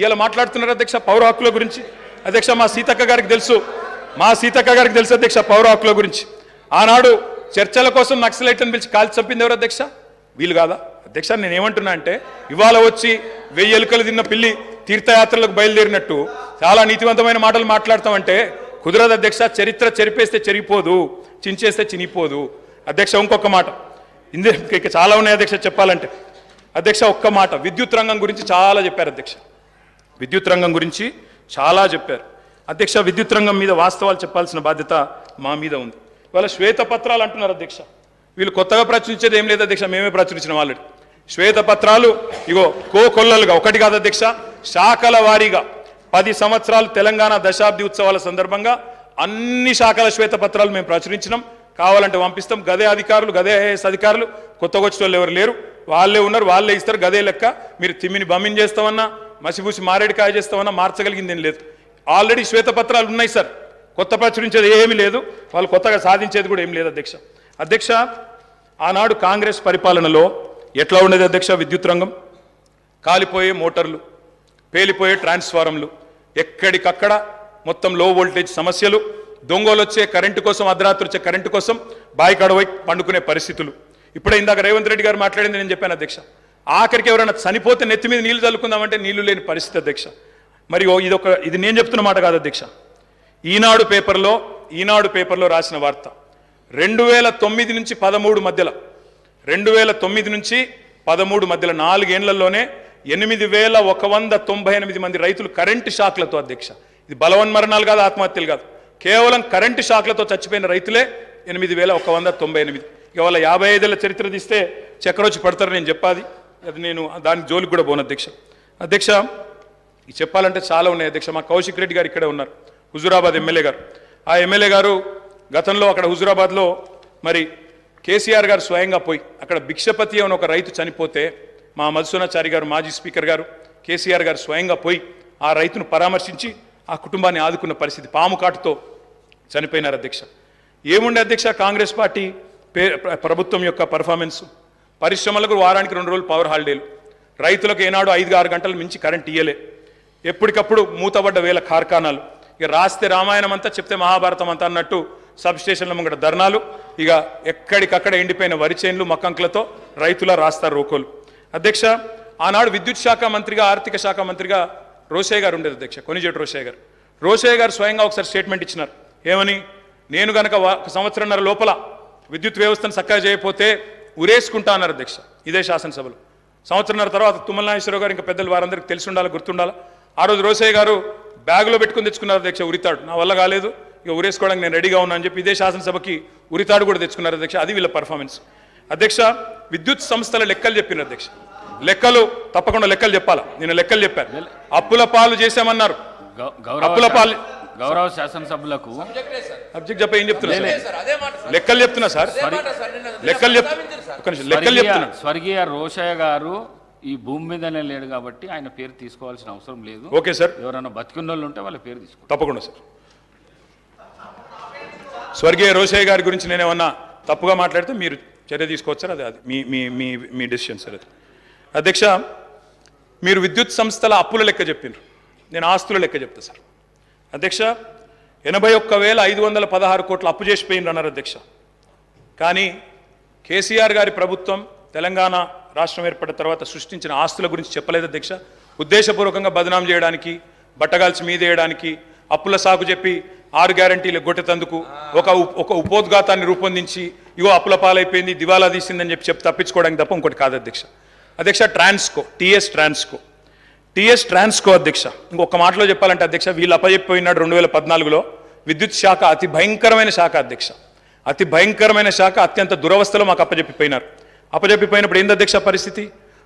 Speaker 2: ఇలా మాట్లాడుతున్నారు అధ్యక్ష పౌర హక్కుల గురించి. అధ్యక్ష మా సీతక్క గారికి తెలుసు, అధ్యక్ష పౌర హక్కుల గురించి. ఆనాడు చర్చల కోసం నక్సలైట్లను పిలిచి కాల్చి చంపింది ఎవరు అధ్యక్ష? వీళ్ళు కాదా అధ్యక్ష? నేనేమంటున్నా అంటే ఇవాళ వచ్చి 1000 ఎలుకలు తిన్న పిల్లి తీర్థయాత్రలకు బయలుదేరినట్టు చాలా నీతివంతమైన మాటలు మాట్లాడతామంటే కుదరదు అధ్యక్ష. చరిత్ర చెరిపేస్తే చెరిగిపోదు, చించేస్తే చినిపోదు అధ్యక్ష. ఇంకొక మాట, ఇక చాలా ఉన్నాయి అధ్యక్ష చెప్పాలంటే. అధ్యక్ష ఒక్క మాట, విద్యుత్ రంగం గురించి చాలా చెప్పారు అధ్యక్ష. విద్యుత్ రంగం గురించి చాలా చెప్పారు అధ్యక్ష. విద్యుత్ రంగం మీద వాస్తవాలు చెప్పాల్సిన బాధ్యత మా మీద ఉంది. ఇవాళ శ్వేతపత్రాలు అంటున్నారు అధ్యక్ష. వీళ్ళు కొత్తగా ప్రచురించేది ఏం లేదు అధ్యక్ష, మేమే ప్రచురించిన ఆల్రెడీ శ్వేతపత్రాలు. ఇగో కోకొల్లలుగా ఒకటి కాదు అధ్యక్ష, శాఖల వారీగా 10 సంవత్సరాలు తెలంగాణ దశాబ్ది ఉత్సవాల సందర్భంగా అన్ని శాఖల శ్వేతపత్రాలు మేము ప్రచురించినాం. కావాలంటే పంపిస్తాం. గదే అధికారులు, గదే ఐఏఎస్ అధికారులు, కొత్తగా వచ్చిన వాళ్ళు ఎవరు లేరు, వాళ్ళే ఉన్నారు, వాళ్ళే ఇస్తారు. గదే లెక్క. మీరు తిమ్మిని బమ్మిని చేస్తామన్నా, మసిపూసి మారేడికాయ చేస్తామన్నా మార్చగలిగింది ఏం లేదు. ఆల్రెడీ శ్వేతపత్రాలు ఉన్నాయి సార్, కొత్త ప్రచురించేది ఏమీ లేదు, వాళ్ళు కొత్తగా సాధించేది కూడా ఏం లేదు అధ్యక్ష. అధ్యక్ష ఆనాడు కాంగ్రెస్ పరిపాలనలో ఎట్లా ఉండేది అధ్యక్ష? విద్యుత్ రంగం కాలిపోయే మోటార్లు, పేలిపోయే ట్రాన్స్ఫారంలు, ఎక్కడికక్కడ మొత్తం లో వోల్టేజ్ సమస్యలు, దొంగలు వచ్చే కరెంటు కోసం, అర్ధరాత్రి వచ్చే కరెంటు కోసం బాయికాడవై పండుకునే పరిస్థితులు. ఇప్పుడే ఇందాక రేవంత్ రెడ్డి గారు మాట్లాడింది నేను చెప్పాను అధ్యక్ష. ఆఖరికి ఎవరైనా చనిపోతే నెత్తి మీద నీళ్లు చల్లుకుందామంటే నీళ్లు లేని పరిస్థితి అధ్యక్ష. మరి ఇది నేను చెప్తున్న మాట కాదు అధ్యక్ష. ఈనాడు పేపర్లో రాసిన వార్త 2009 నుంచి 13 మధ్యలో 2009 నుంచి 13 మధ్యలో 4 ఏళ్లలోనే 8198 మంది రైతులు కరెంటు షాక్లతో అధ్యక్ష. ఇది బలవన్మరణాలు కాదు, ఆత్మహత్యలు కాదు, కేవలం కరెంటు షాక్లతో చచ్చిపోయిన రైతులే 8198. ఇవాళ 55 ఏళ్ల చరిత్ర తీస్తే చక్రొచ్చి పడతారు నేను చెప్పాది, అది నేను దానికి జోలికి కూడా పోను అధ్యక్ష. అధ్యక్ష చెప్పాలంటే చాలా ఉన్నాయి అధ్యక్ష. మా కౌశిక్ రెడ్డి గారు ఇక్కడే ఉన్నారు, హుజూరాబాద్ ఎమ్మెల్యే గారు. ఆ ఎమ్మెల్యే గారు గతంలో అక్కడ హుజూరాబాద్లో మరి కేసీఆర్ గారు స్వయంగా పోయి అక్కడ భిక్షపతి అని ఒక రైతు చనిపోతే మా మధుసూనాచారి గారు, మాజీ స్పీకర్ గారు, కేసీఆర్ గారు స్వయంగా పోయి ఆ రైతును పరామర్శించి ఆ కుటుంబాన్ని ఆదుకున్న పరిస్థితి. పాము కాటుతో చనిపోయినారు అధ్యక్ష. ఏముండే అధ్యక్ష కాంగ్రెస్ పార్టీ ప్రభుత్వం యొక్క పర్ఫార్మెన్స్? పరిశ్రమలకు వారానికి 2 రోజులు పవర్ హాలిడేలు, రైతులకు ఏనాడు 5-6 గంటలు మించి కరెంట్ ఇయ్యలే, ఎప్పటికప్పుడు మూతబడ్డ వేల కార్ఖానాలు, ఇక రాస్తే రామాయణం అంతా చెప్తే మహాభారతం అంతా అన్నట్టు సబ్ స్టేషన్ల ముంగట ధర్నాలు, ఇక ఎక్కడికక్కడ ఎండిపోయిన వరి చేన్లు మక్కంకులతో రైతుల రాస్తారు రోకోలు. అధ్యక్ష ఆనాడు విద్యుత్ శాఖ మంత్రిగా, ఆర్థిక శాఖ మంత్రిగా రోషయ్య గారు ఉండేది అధ్యక్ష, కొనిజేటి రోషయ్య గారు స్వయంగా ఒకసారి స్టేట్మెంట్ ఇచ్చినారు. ఏమని? నేను గనక 1 సంవత్సరంన్నర లోపల విద్యుత్ వ్యవస్థను చక్కగా చేయకపోతే ఉరేసుకుంటా అన్నారు అధ్యక్ష. ఇదే శాసనసభలో సంవత్సరంన్నర తర్వాత తుమ్మల నాగేశ్వరరావు గారు ఇంకా పెద్దలు వారందరికీ తెలిసి ఉండాలి, గుర్తుండాలి. ఆ రోజు రోసయ్య గారు బ్యాగులో పెట్టుకుని తెచ్చుకున్నారు అధ్యక్ష ఉరితాడు. నా వల్ల కాలేదు, ఇక ఉరేసుకోవడానికి నేను రెడీగా ఉన్నా అని చెప్పి ఇదే శాసనసభకి ఉరితాడు కూడా తెచ్చుకున్నారు అధ్యక్ష. అది వీళ్ళ పర్ఫార్మెన్స్. అధ్యక్ష, విద్యుత్ సంస్థల లెక్కలు చెప్పినారు అధ్యక్ష. లెక్కలు తప్పకుండా లెక్కలు చెప్పాలా. నేను లెక్కలు చెప్పాను. అప్పుల పాలు చేశామన్నారు. అప్పుల పాలు
Speaker 1: గౌరవ శాసనసభ్యులకు
Speaker 2: సబ్జెక్ట్ చెప్ప ఏం చెప్తున్నా లెక్కలు చెప్తున్నా సార్. లెక్కలు చెప్తున్నా.
Speaker 1: స్వర్గీయ రోషయ్య గారు ఈ భూమి మీదనే లేడు కాబట్టి ఆయన పేరు తీసుకోవాల్సిన అవసరం లేదు.
Speaker 2: Okay sir.
Speaker 1: ఎవరైనా బతికున్న వాళ్ళు ఉంటే వాళ్ళ పేరు తీసుకో.
Speaker 2: తప్పకుండా సార్. స్వర్గీయ రోషయ్య గారి గురించి నేనేమన్నా తప్పుగా మాట్లాడితే మీరు చర్య తీసుకోవచ్చు సార్. అది మీ మీ మీ మీ డెసిషన్ సార్ అది. అధ్యక్ష, మీరు విద్యుత్ సంస్థల అప్పుల లెక్క చెప్పిండ్రు, నేను ఆస్తుల లెక్క చెప్తా సార్. అధ్యక్ష, 81,516 కోట్ల అప్పు చేసిపోయిండ్రు అన్నారు అధ్యక్ష. కానీ కేసీఆర్ గారి ప్రభుత్వం తెలంగాణ రాష్ట్రం ఏర్పడిన తర్వాత సృష్టించిన ఆస్తుల గురించి చెప్పలేదు అధ్యక్ష. ఉద్దేశపూర్వకంగా బదనాం చేయడానికి, బట్టగాల్చి మీదేయడానికి, అప్పుల సాకు చెప్పి 6 గ్యారంటీలు గొట్టెతందుకు ఒక ఉపోద్ఘాతాన్ని రూపొందించి ఇగో అప్పుల పాలైపోయింది, దివాలా తీసిందని చెప్పి తప్పించుకోవడానికి తప్ప ఇంకోటి కాదు అధ్యక్ష. అధ్యక్ష, ట్రాన్స్కో, టీఎస్ ట్రాన్స్కో అధ్యక్ష, ఇంకొక మాటలో చెప్పాలంటే అధ్యక్ష, వీళ్ళు అప్పచెప్పిపోయినాడు 2014లో. విద్యుత్ శాఖ అతి భయంకరమైన శాఖ అధ్యక్ష, అతి భయంకరమైన శాఖ. అత్యంత దురవస్థలో మాకు అప్పచెప్పిపోయినారు. అప్పచెప్పిపోయినప్పుడు ఏంది అధ్యక్ష పరిస్థితి?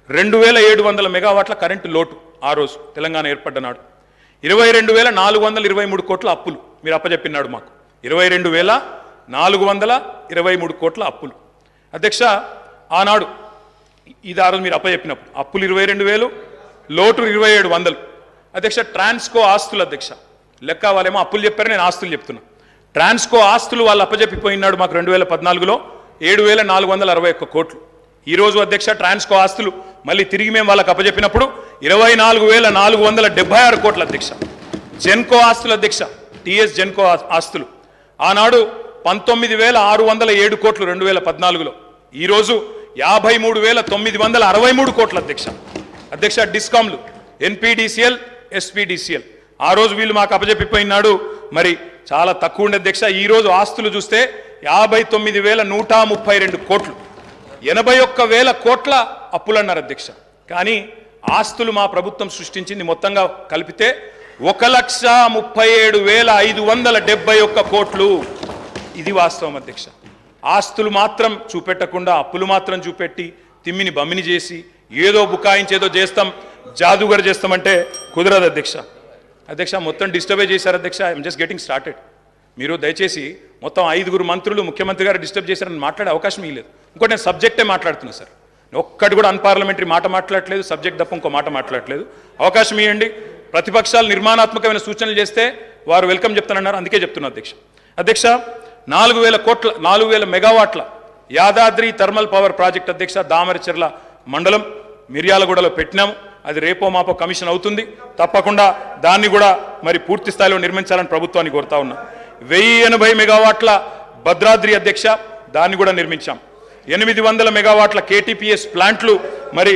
Speaker 2: 2,700 మెగావాట్ల కరెంటు లోటు ఆ రోజు తెలంగాణ ఏర్పడ్డ నాడు. 22,423 కోట్ల అప్పులు మీరు అప్పచెప్పినాడు మాకు. 22,423 కోట్ల అప్పులు అధ్యక్ష. ఆనాడు ఇది ఆ రోజు మీరు అప్పచెప్పినప్పుడు అప్పులు 22,000, లోటు 2,700. అధ్యక్ష, ట్రాన్స్కో ఆస్తులు అధ్యక్ష లెక్క, వాళ్ళేమో అప్పులు చెప్పారు, నేను ఆస్తులు చెప్తున్నా. ట్రాన్స్కో ఆస్తులు వాళ్ళు అప్పచెప్పిపోయినాడు మాకు 2014లో 7,461 కోట్లు. ఈరోజు అధ్యక్ష ట్రాన్స్కో ఆస్తులు మళ్ళీ తిరిగి మేము వాళ్ళకి అప్పచెప్పినప్పుడు 24,476 కోట్ల అధ్యక్ష. జెన్కో ఆస్తులు అధ్యక్ష, టీఎస్ జెన్కో ఆస్తులు ఆనాడు 19,607 కోట్లు 2014లో, ఈరోజు 53,963 కోట్ల అధ్యక్ష. అధ్యక్ష, డిస్కామ్లు ఎన్పీడీసీఎల్, ఎస్పీడీసీఎల్ ఆ రోజు వీళ్ళు మాకు అప్పచెప్పిపోయినాడు మరి చాలా తక్కువ ఉండే అధ్యక్ష. ఈరోజు ఆస్తులు చూస్తే 59,132 కోట్లు, 81,000 కోట్ల అప్పులు అన్నారు అధ్యక్ష. కానీ ఆస్తులు మా ప్రభుత్వం సృష్టించింది మొత్తంగా కలిపితే 1,37,571 కోట్లు. ఇది వాస్తవం అధ్యక్ష. ఆస్తులు మాత్రం చూపెట్టకుండా అప్పులు మాత్రం చూపెట్టి తిమ్మిని బమ్మిని చేసి ఏదో బుకాయించేదో చేస్తాం, జాదుగర్ చేస్తామంటే కుదరదు అధ్యక్ష. అధ్యక్ష, మొత్తం డిస్టర్బే చేశారు అధ్యక్ష. I'm just getting started. మీరు దయచేసి మొత్తం 5 మంత్రులు ముఖ్యమంత్రి గారు డిస్టర్బ్ చేశారని మాట్లాడే అవకాశం ఇవ్వలేదు. ఇంకోటి నేను సబ్జెక్టే మాట్లాడుతున్నా సార్. ఒక్కటి కూడా అన్పార్లమెంటరీ మాట మాట్లాడలేదు, సబ్జెక్ట్ తప్ప ఇంకో మాట మాట్లాడలేదు. అవకాశం ఇవ్వండి. ప్రతిపక్షాలు నిర్మాణాత్మకమైన సూచనలు చేస్తే వారు వెల్కమ్ చెప్తానన్నారు, అందుకే చెప్తున్నా అధ్యక్ష. అధ్యక్ష, 4,000 మెగావాట్ల యాదాద్రి థర్మల్ పవర్ ప్రాజెక్ట్ అధ్యక్ష దామరచెర్ల మండలం మిర్యాలగూడలో పెట్టినాము. అది రేపో మాపో కమిషన్ అవుతుంది. తప్పకుండా దాన్ని కూడా మరి పూర్తి స్థాయిలో నిర్మించాలని ప్రభుత్వాన్ని కోరుతా ఉన్నా. 1,080 మెగావాట్ల భద్రాద్రి అధ్యక్ష, దాన్ని కూడా నిర్మించాం. 800 మెగావాట్ల కేటీపీఎస్ ప్లాంట్లు మరి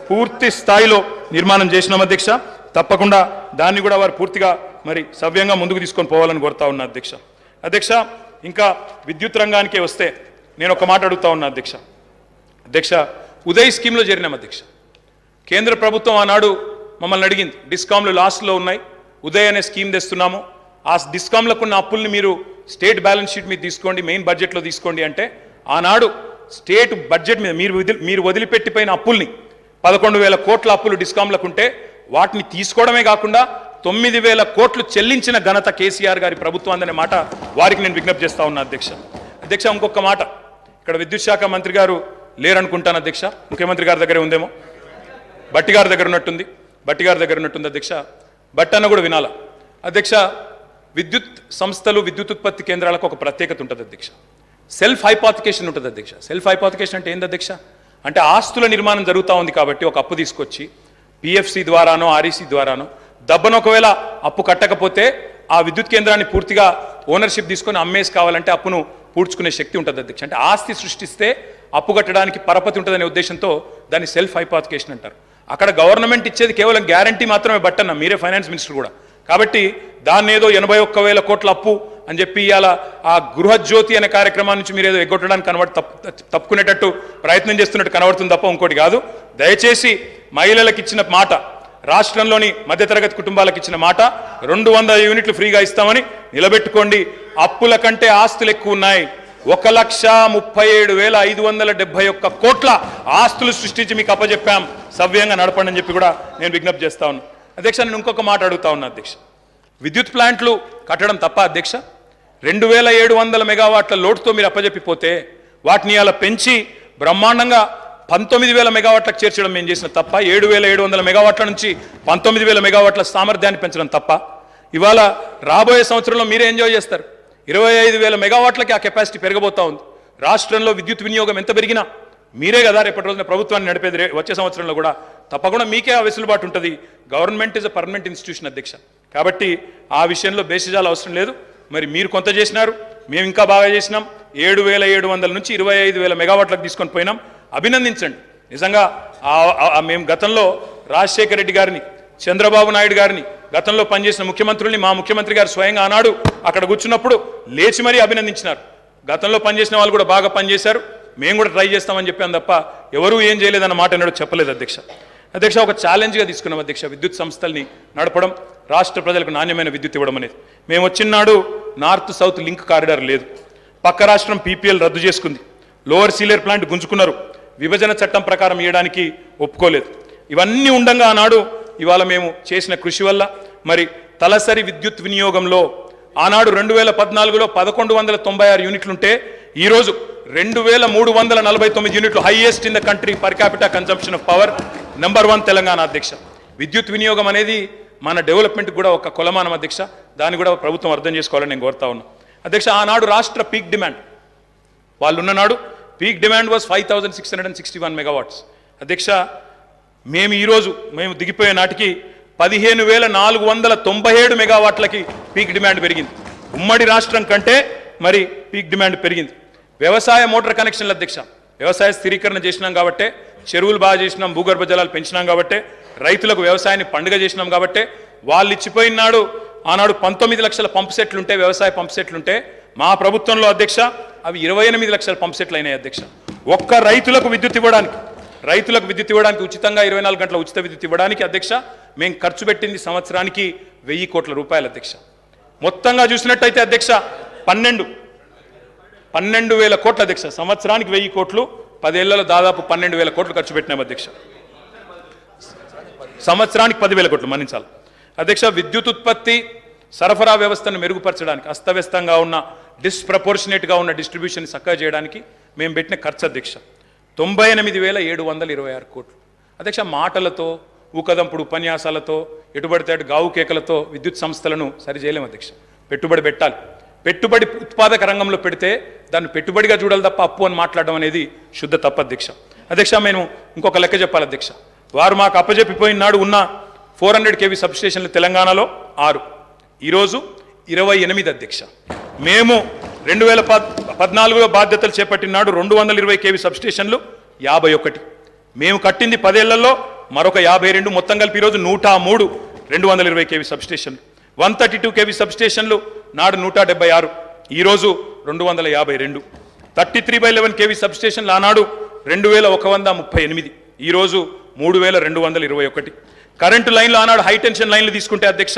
Speaker 2: పూర్తి స్థాయిలో నిర్మాణం చేసినాం అధ్యక్ష. తప్పకుండా దాన్ని కూడా వారు పూర్తిగా మరి సవ్యంగా ముందుకు తీసుకొని పోవాలని కోరుతా ఉన్నా అధ్యక్ష. అధ్యక్ష, ఇంకా విద్యుత్ రంగానికే వస్తే నేను ఒక మాట అడుగుతా ఉన్నా అధ్యక్ష. అధ్యక్ష, ఉదయ్ స్కీమ్లో చేరినాం అధ్యక్ష. కేంద్ర ప్రభుత్వం ఆనాడు మమ్మల్ని అడిగింది, డిస్కామ్లు లాస్ట్లో ఉన్నాయి, ఉదయ్ అనే స్కీమ్ తెస్తున్నాము, ఆ డిస్కామ్లకు ఉన్న అప్పుల్ని మీరు స్టేట్ బ్యాలెన్స్ షీట్ మీద తీసుకోండి, మెయిన్ బడ్జెట్లో తీసుకోండి అంటే ఆనాడు స్టేట్ బడ్జెట్ మీద మీరు వదిలిపెట్టిపోయిన అప్పుల్ని 11,000 కోట్ల అప్పులు డిస్కామ్లకు ఉంటే వాటిని తీసుకోవడమే కాకుండా 9,000 కోట్లు చెల్లించిన ఘనత కేసీఆర్ గారి ప్రభుత్వం అనే మాట వారికి నేను విజ్ఞప్తి చేస్తా ఉన్నా అధ్యక్ష. అధ్యక్ష, ఇంకొక మాట, ఇక్కడ విద్యుత్ శాఖ మంత్రి గారు లేరనుకుంటాను అధ్యక్ష, ముఖ్యమంత్రి గారి దగ్గరే ఉందేమో, బట్టి గారి దగ్గర ఉన్నట్టుంది అధ్యక్ష. బట్టి అన్న కూడా వినాలా అధ్యక్ష. విద్యుత్ సంస్థలు, విద్యుత్ ఉత్పత్తి కేంద్రాలకు ఒక ప్రత్యేకత ఉంటుంది అధ్యక్ష. సెల్ఫ్ హైపాతికేషన్ ఉంటుంది అధ్యక్ష. సెల్ఫ్ హైపాతికేషన్ అంటే ఏంది అధ్యక్ష? అంటే ఆస్తుల నిర్మాణం జరుగుతూ ఉంది కాబట్టి ఒక అప్పు తీసుకొచ్చి పిఎఫ్సి ద్వారానో ఆర్ఈసీ ద్వారానో దబ్బను ఒకవేళ అప్పు కట్టకపోతే ఆ విద్యుత్ కేంద్రాన్ని పూర్తిగా ఓనర్షిప్ తీసుకొని అమ్మేసి కావాలంటే అప్పును పూడ్చుకునే శక్తి ఉంటుంది అధ్యక్ష. అంటే ఆస్తి సృష్టిస్తే అప్పు కట్టడానికి పరపతి ఉంటుందనే ఉద్దేశంతో దాన్ని సెల్ఫ్ హైపాతికేషన్ అంటారు. అక్కడ గవర్నమెంట్ ఇచ్చేది కేవలం గ్యారంటీ మాత్రమే బట్టన్న, మీరే ఫైనాన్స్ మినిస్టర్ కూడా. కాబట్టి దాన్ని ఏదో 81,000 కోట్ల అప్పు అని చెప్పి ఇవాళ ఆ గృహజ్యోతి అనే కార్యక్రమం నుంచి మీరు ఏదో ఎగ్గొట్టడానికి తప్పుకునేటట్టు ప్రయత్నం చేస్తున్నట్టు కనబడుతుంది తప్ప ఇంకోటి కాదు. దయచేసి మహిళలకు ఇచ్చిన మాట, రాష్ట్రంలోని మధ్యతరగతి కుటుంబాలకు ఇచ్చిన మాట 200 యూనిట్లు ఫ్రీగా ఇస్తామని నిలబెట్టుకోండి. అప్పుల కంటే ఆస్తులు ఎక్కువ ఉన్నాయి. 1,37,571 కోట్ల ఆస్తులు సృష్టించి మీకు అప్పచెప్పాం, సవ్యంగా నడపండి అని చెప్పి కూడా నేను విజ్ఞప్తి చేస్తా ఉన్నా. అధ్యక్ష, నేను ఇంకొక మాట అడుగుతా ఉన్నా అధ్యక్ష. విద్యుత్ ప్లాంట్లు కట్టడం తప్ప అధ్యక్ష? 2,700 మెగావాట్ల లోటుతో మీరు అప్పచెప్పిపోతే వాటిని అలా పెంచి బ్రహ్మాండంగా 19,000 మెగావాట్లకు చేర్చడం మేము చేసిన తప్ప? 7,700 మెగావాట్ల నుంచి 19,000 మెగావాట్ల సామర్థ్యాన్ని పెంచడం తప్ప? ఇవాళ రాబోయే సంవత్సరంలో మీరే ఎంజాయ్ చేస్తారు. 25,000 మెగావాట్లకి ఆ కెపాసిటీ పెరగబోతా ఉంది. రాష్ట్రంలో విద్యుత్ వినియోగం ఎంత పెరిగినా మీరే కదా రేపటి రోజున ప్రభుత్వాన్ని నడిపేది. వచ్చే సంవత్సరంలో కూడా తప్పకుండా మీకే ఆ వెసులుబాటు ఉంటుంది. Government is a permanent institution అధ్యక్ష. కాబట్టి ఆ విషయంలో బేసిజాలు అవసరం లేదు. మరి మీరు కొంత చేసినారు, మేము ఇంకా బాగా చేసినాం. 7,700 నుంచి 25,000 మెగావాట్లకు తీసుకొని పోయినాం. అభినందించండి. నిజంగా మేము గతంలో రాజశేఖర రెడ్డి గారిని, చంద్రబాబు నాయుడు గారిని, గతంలో పనిచేసిన ముఖ్యమంత్రుల్ని, మా ముఖ్యమంత్రి గారు స్వయంగా ఆనాడు అక్కడ కూర్చున్నప్పుడు లేచి మరీ అభినందించినారు. గతంలో పనిచేసిన వాళ్ళు కూడా బాగా పనిచేశారు, మేము కూడా ట్రై చేస్తామని చెప్పాను తప్ప ఎవరూ ఏం చేయలేదన్న మాట ఎన్నడూ చెప్పలేదు అధ్యక్ష. అధ్యక్ష, ఒక ఛాలెంజ్గా తీసుకున్నాం అధ్యక్ష విద్యుత్ సంస్థల్ని నడపడం, రాష్ట్ర ప్రజలకు నాణ్యమైన విద్యుత్ ఇవ్వడం అనేది. మేము వచ్చినాడు నార్త్ సౌత్ లింక్ కారిడార్ లేదు, పక్క రాష్ట్రం పీపీఎల్ రద్దు చేసుకుంది, లోవర్ సీలేర్ ప్లాంట్ గుంజుకున్నారు, విభజన చట్టం ప్రకారం ఇవ్వడానికి ఒప్పుకోలేదు. ఇవన్నీ ఉండగా ఆనాడు ఇవాళ మేము చేసిన కృషి వల్ల మరి తలసరి విద్యుత్ వినియోగంలో ఆనాడు 2014లో 1,196 యూనిట్లుంటే ఈరోజు 2,349 యూనిట్లు, highest in the country per capita consumption of power, number 1 Telangana అధ్యక్ష. విద్యుత్ వినియోగం అనేది మన డెవలప్మెంట్ కూడా ఒక కొలమానం అధ్యక్ష. దాన్ని కూడా ప్రభుత్వం అర్థం చేసుకోవాలని నేను కోరుతా ఉన్నా అధ్యక్ష. ఆనాడు రాష్ట్ర పీక్ డిమాండ్ వాళ్ళు ఉన్ననాడు పీక్ డిమాండ్ వాజ్ 5,661 మెగావాట్స్ అధ్యక్ష. మేము దిగిపోయే నాటికి 15,497 మెగావాట్లకి పీక్ డిమాండ్ పెరిగింది. ఉమ్మడి రాష్ట్రం కంటే మరి పీక్ డిమాండ్ పెరిగింది. వ్యవసాయ మోటార్ కనెక్షన్ల అధ్యక్ష, వ్యవసాయ స్థిరీకరణ చేసినాం కాబట్టే, చెరువులు బాగా చేసినాం, భూగర్భ జలాలు పెంచినాం కాబట్టే, రైతులకు వ్యవసాయాన్ని పండుగ చేసినాం కాబట్టే వాళ్ళు ఇచ్చిపోయినాడు. ఆనాడు 19 లక్షల పంప్ సెట్లుంటే, వ్యవసాయ పంప్ సెట్లుంటే, మా ప్రభుత్వంలో అధ్యక్ష అవి 28 లక్షల పంప్ సెట్లు అయినాయి అధ్యక్ష. ఒక్క రైతులకు విద్యుత్ ఇవ్వడానికి ఉచితంగా 24 గంటల ఉచిత విద్యుత్ ఇవ్వడానికి అధ్యక్ష మేము ఖర్చు పెట్టింది సంవత్సరానికి 1,000 కోట్ల రూపాయలు అధ్యక్ష. మొత్తంగా చూసినట్టయితే అధ్యక్ష 12,000 కోట్ల అధ్యక్ష. సంవత్సరానికి 1,000 కోట్లు, 10 ఏళ్లలో దాదాపు 12,000 కోట్లు ఖర్చు పెట్టినాం అధ్యక్ష. సంవత్సరానికి 10,000 కోట్లు మన్నించాలి అధ్యక్ష. విద్యుత్ ఉత్పత్తి సరఫరా వ్యవస్థను మెరుగుపరచడానికి, అస్తవ్యస్తంగా ఉన్న డిస్ప్రపోర్షనేట్గా ఉన్న డిస్ట్రిబ్యూషన్ చక్కగా చేయడానికి మేము పెట్టిన ఖర్చు అధ్యక్ష 98,726 కోట్లు అధ్యక్ష. మాటలతో, ఊకదంపుడు ఉపన్యాసాలతో, ఎటుబడితే అటు గావు కేకలతో విద్యుత్ సంస్థలను సరి చేయలేము అధ్యక్ష. పెట్టుబడి పెట్టాలి. పెట్టుబడి ఉత్పాదక రంగంలో పెడితే దాన్ని పెట్టుబడిగా చూడాలి తప్ప అప్పు అని మాట్లాడడం అనేది శుద్ధ తప్పు అధ్యక్ష. అధ్యక్ష, మేము ఇంకొక లెక్క చెప్పాలి అధ్యక్ష. వారు మాకు అప్పజెప్పిపోయినాడు ఉన్న 400 kV సబ్స్టేషన్లు తెలంగాణలో 6, ఈరోజు 28 అధ్యక్ష. మేము 2014లో బాధ్యతలు చేపట్టినాడు 220 kV సబ్స్టేషన్లు 51. మేము కట్టింది 10 ఏళ్లలో మరొక 52, మొత్తం కలిపి ఈరోజు 103 220 kV సబ్స్టేషన్లు. 132 kV సబ్స్టేషన్లు నాడు 176, ఈరోజు 252. 33/11 kV సబ్స్టేషన్లు ఆనాడు 2,138, ఈరోజు 3,221. కరెంటు లైన్లు ఆనాడు హై టెన్షన్ లైన్లు తీసుకుంటే అధ్యక్ష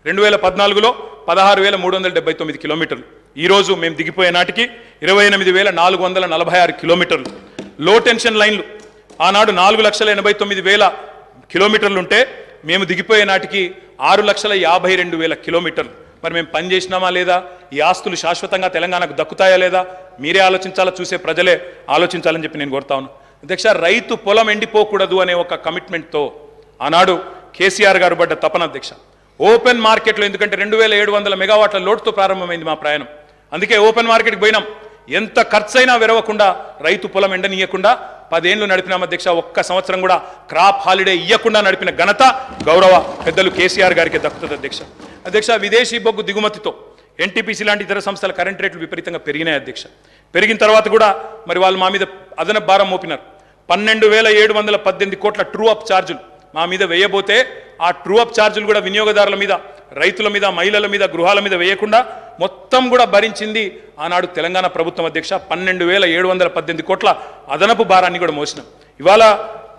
Speaker 2: 2014లో 16,379 కిలోమీటర్లు, ఈరోజు మేము దిగిపోయే నాటికి 28,446 కిలోమీటర్లు. లో టెన్షన్ లైన్లు ఆనాడు 4,89,000 కిలోమీటర్లు ఉంటే మేము దిగిపోయే నాటికి 6,52,000 కిలోమీటర్లు. మరి మేము పని చేసినామా లేదా? ఈ ఆస్తులు శాశ్వతంగా తెలంగాణకు దక్కుతాయా లేదా? మీరే ఆలోచించాలా, చూసే ప్రజలే ఆలోచించాలని చెప్పి నేను కోరుతా ఉన్నాను అధ్యక్ష. రైతు పొలం ఎండిపోకూడదు అనే ఒక కమిట్మెంట్తో ఆనాడు కేసీఆర్ గారు పడ్డ తపన అధ్యక్ష. ఓపెన్ మార్కెట్లో, ఎందుకంటే 2,700 మెగావాట్ల లోటుతో ప్రారంభమైంది మా ప్రయాణం, అందుకే ఓపెన్ మార్కెట్కి పోయినాం. ఎంత ఖర్చైనా వెరవకుండా, రైతు పొలం ఎండనీయకుండా 10 ఏళ్ళు నడిపినాం అధ్యక్ష. ఒక్క సంవత్సరం కూడా క్రాప్ హాలిడే ఇవ్వకుండా నడిపిన ఘనత గౌరవ పెద్దలు కేసీఆర్ గారికి దక్కుతుంది అధ్యక్ష. అధ్యక్ష, విదేశీ బొగ్గు దిగుమతితో ఎన్టీపీసీ లాంటి ఇతర సంస్థల కరెంట్ రేట్లు విపరీతంగా పెరిగినాయి అధ్యక్ష. పెరిగిన తర్వాత కూడా మరి వాళ్ళు మా మీద అదనపు భారం మోపినారు. 12,718 కోట్ల ట్రూ అప్ ఛార్జీలు మా మీద వేయబోతే, ఆ ట్రూ అప్ ఛార్జీలు కూడా వినియోగదారుల మీద రైతుల మీద మహిళల మీద గృహాల మీద వేయకుండా మొత్తం కూడా భరించింది ఆనాడు తెలంగాణ ప్రభుత్వం అధ్యక్ష. 12,718 కోట్ల అదనపు భారాన్ని కూడా మోసినాం. ఇవాళ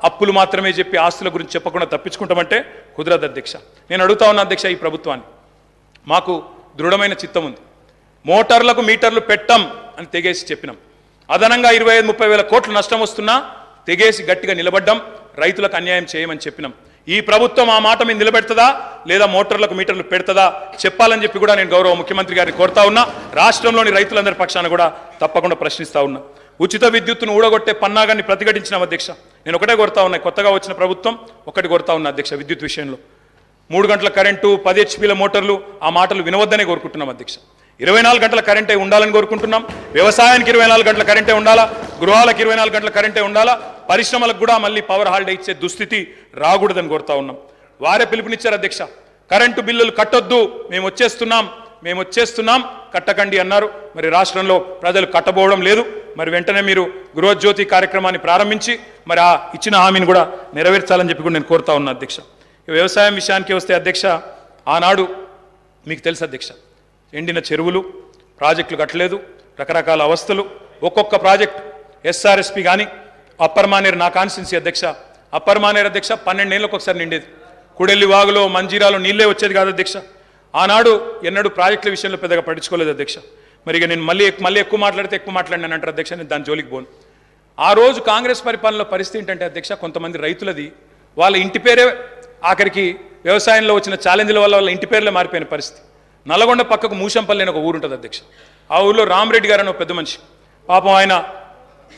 Speaker 2: అప్పులు మాత్రమే చెప్పి ఆస్తుల గురించి చెప్పకుండా తప్పించుకుంటామంటే కుదరదు అధ్యక్ష. నేను అడుగుతా ఉన్నా అధ్యక్ష, ఈ ప్రభుత్వాన్ని మాకు దృఢమైన చిత్తం ఉంది. మోటార్లకు మీటర్లు పెట్టం అని తెగేసి చెప్పినాం. అదనంగా 25-30 వేల కోట్లు నష్టం వస్తున్నా తెగేసి గట్టిగా నిలబడ్డాం. రైతులకు అన్యాయం చేయమని చెప్పినాం. ఈ ప్రభుత్వం ఆ మాట మీద నిలబెడతదా లేదా మోటార్లకు మీటర్లు పెడతదా చెప్పాలని చెప్పి కూడా నేను గౌరవ ముఖ్యమంత్రి గారిని కోరుతా ఉన్నా. రాష్ట్రంలోని రైతులందరి పక్షాన కూడా తప్పకుండా ప్రశ్నిస్తా ఉన్నా. ఉచిత విద్యుత్తును ఊడగొట్టే పన్నాగాన్ని ప్రతిఘటించిన అధ్యక్ష. నేను ఒకటే కోరుతా ఉన్నా, కొత్తగా వచ్చిన ప్రభుత్వం ఒకటి కోరుతా ఉన్నా అధ్యక్ష, విద్యుత్ విషయంలో 3 గంటల కరెంటు, 10 HP మోటార్లు, ఆ మాటలు వినవద్దనే కోరుకుంటున్నాం అధ్యక్ష. 24 గంటల కరెంటే ఉండాలని కోరుకుంటున్నాం. వ్యవసాయానికి 24 గంటల కరెంటే ఉండాలా, గృహాలకు 24 గంటల కరెంటే ఉండాలా, పరిశ్రమలకు కూడా మళ్ళీ పవర్ హాలిడే ఇచ్చే దుస్థితి రాకూడదని కోరుతా ఉన్నాం. వారే పిలుపునిచ్చారు అధ్యక్ష, కరెంటు బిల్లులు కట్టొద్దు, మేము వచ్చేస్తున్నాం కట్టకండి అన్నారు. మరి రాష్ట్రంలో ప్రజలు కట్టబోవడం లేదు. మరి వెంటనే మీరు గృహజ్యోతి కార్యక్రమాన్ని ప్రారంభించి మరి ఆ ఇచ్చిన హామీని కూడా నెరవేర్చాలని చెప్పి కూడా నేను కోరుతా ఉన్నా అధ్యక్ష. వ్యవసాయం విషయానికి వస్తే అధ్యక్ష, ఆనాడు మీకు తెలుసు అధ్యక్ష, ఎండిన చెరువులు, ప్రాజెక్టులు కట్టలేదు, రకరకాల అవస్థలు. ఒక్కొక్క ప్రాజెక్టు SRSP కానీ అప్పర్ మానేరు, నా కాన్స్టిట్యున్సీ అధ్యక్ష, అప్పర్ మానేరు అధ్యక్ష 12 ఏళ్ళకు ఒకసారి నిండేది. కుడెల్లి వాగులో మంజీరాలో నీళ్ళే వచ్చేది కాదు అధ్యక్ష. ఆనాడు ఎన్నడూ ప్రాజెక్టుల విషయంలో పెద్దగా పట్టించుకోలేదు అధ్యక్ష. మరి ఇక నేను మళ్ళీ ఎక్కువ మాట్లాడితే ఎక్కువ మాట్లాడినాను అంటారు అధ్యక్ష, నేను దాని జోలికి పోను. ఆ రోజు కాంగ్రెస్ పరిపాలనలో పరిస్థితి ఏంటంటే అధ్యక్ష, కొంతమంది రైతులది వాళ్ళ ఇంటి పేరే ఆఖరికి వ్యవసాయంలో వచ్చిన ఛాలెంజ్ల వల్ల వాళ్ళ ఇంటి పేర్లే మారిపోయిన పరిస్థితి. నల్గొండ పక్కకు మూషంపల్లి అని ఒక ఊరు ఉంటుంది అధ్యక్ష. ఆ ఊరిలో రామరెడ్డి గారు అని ఒక పెద్ద మనిషి, పాపం ఆయన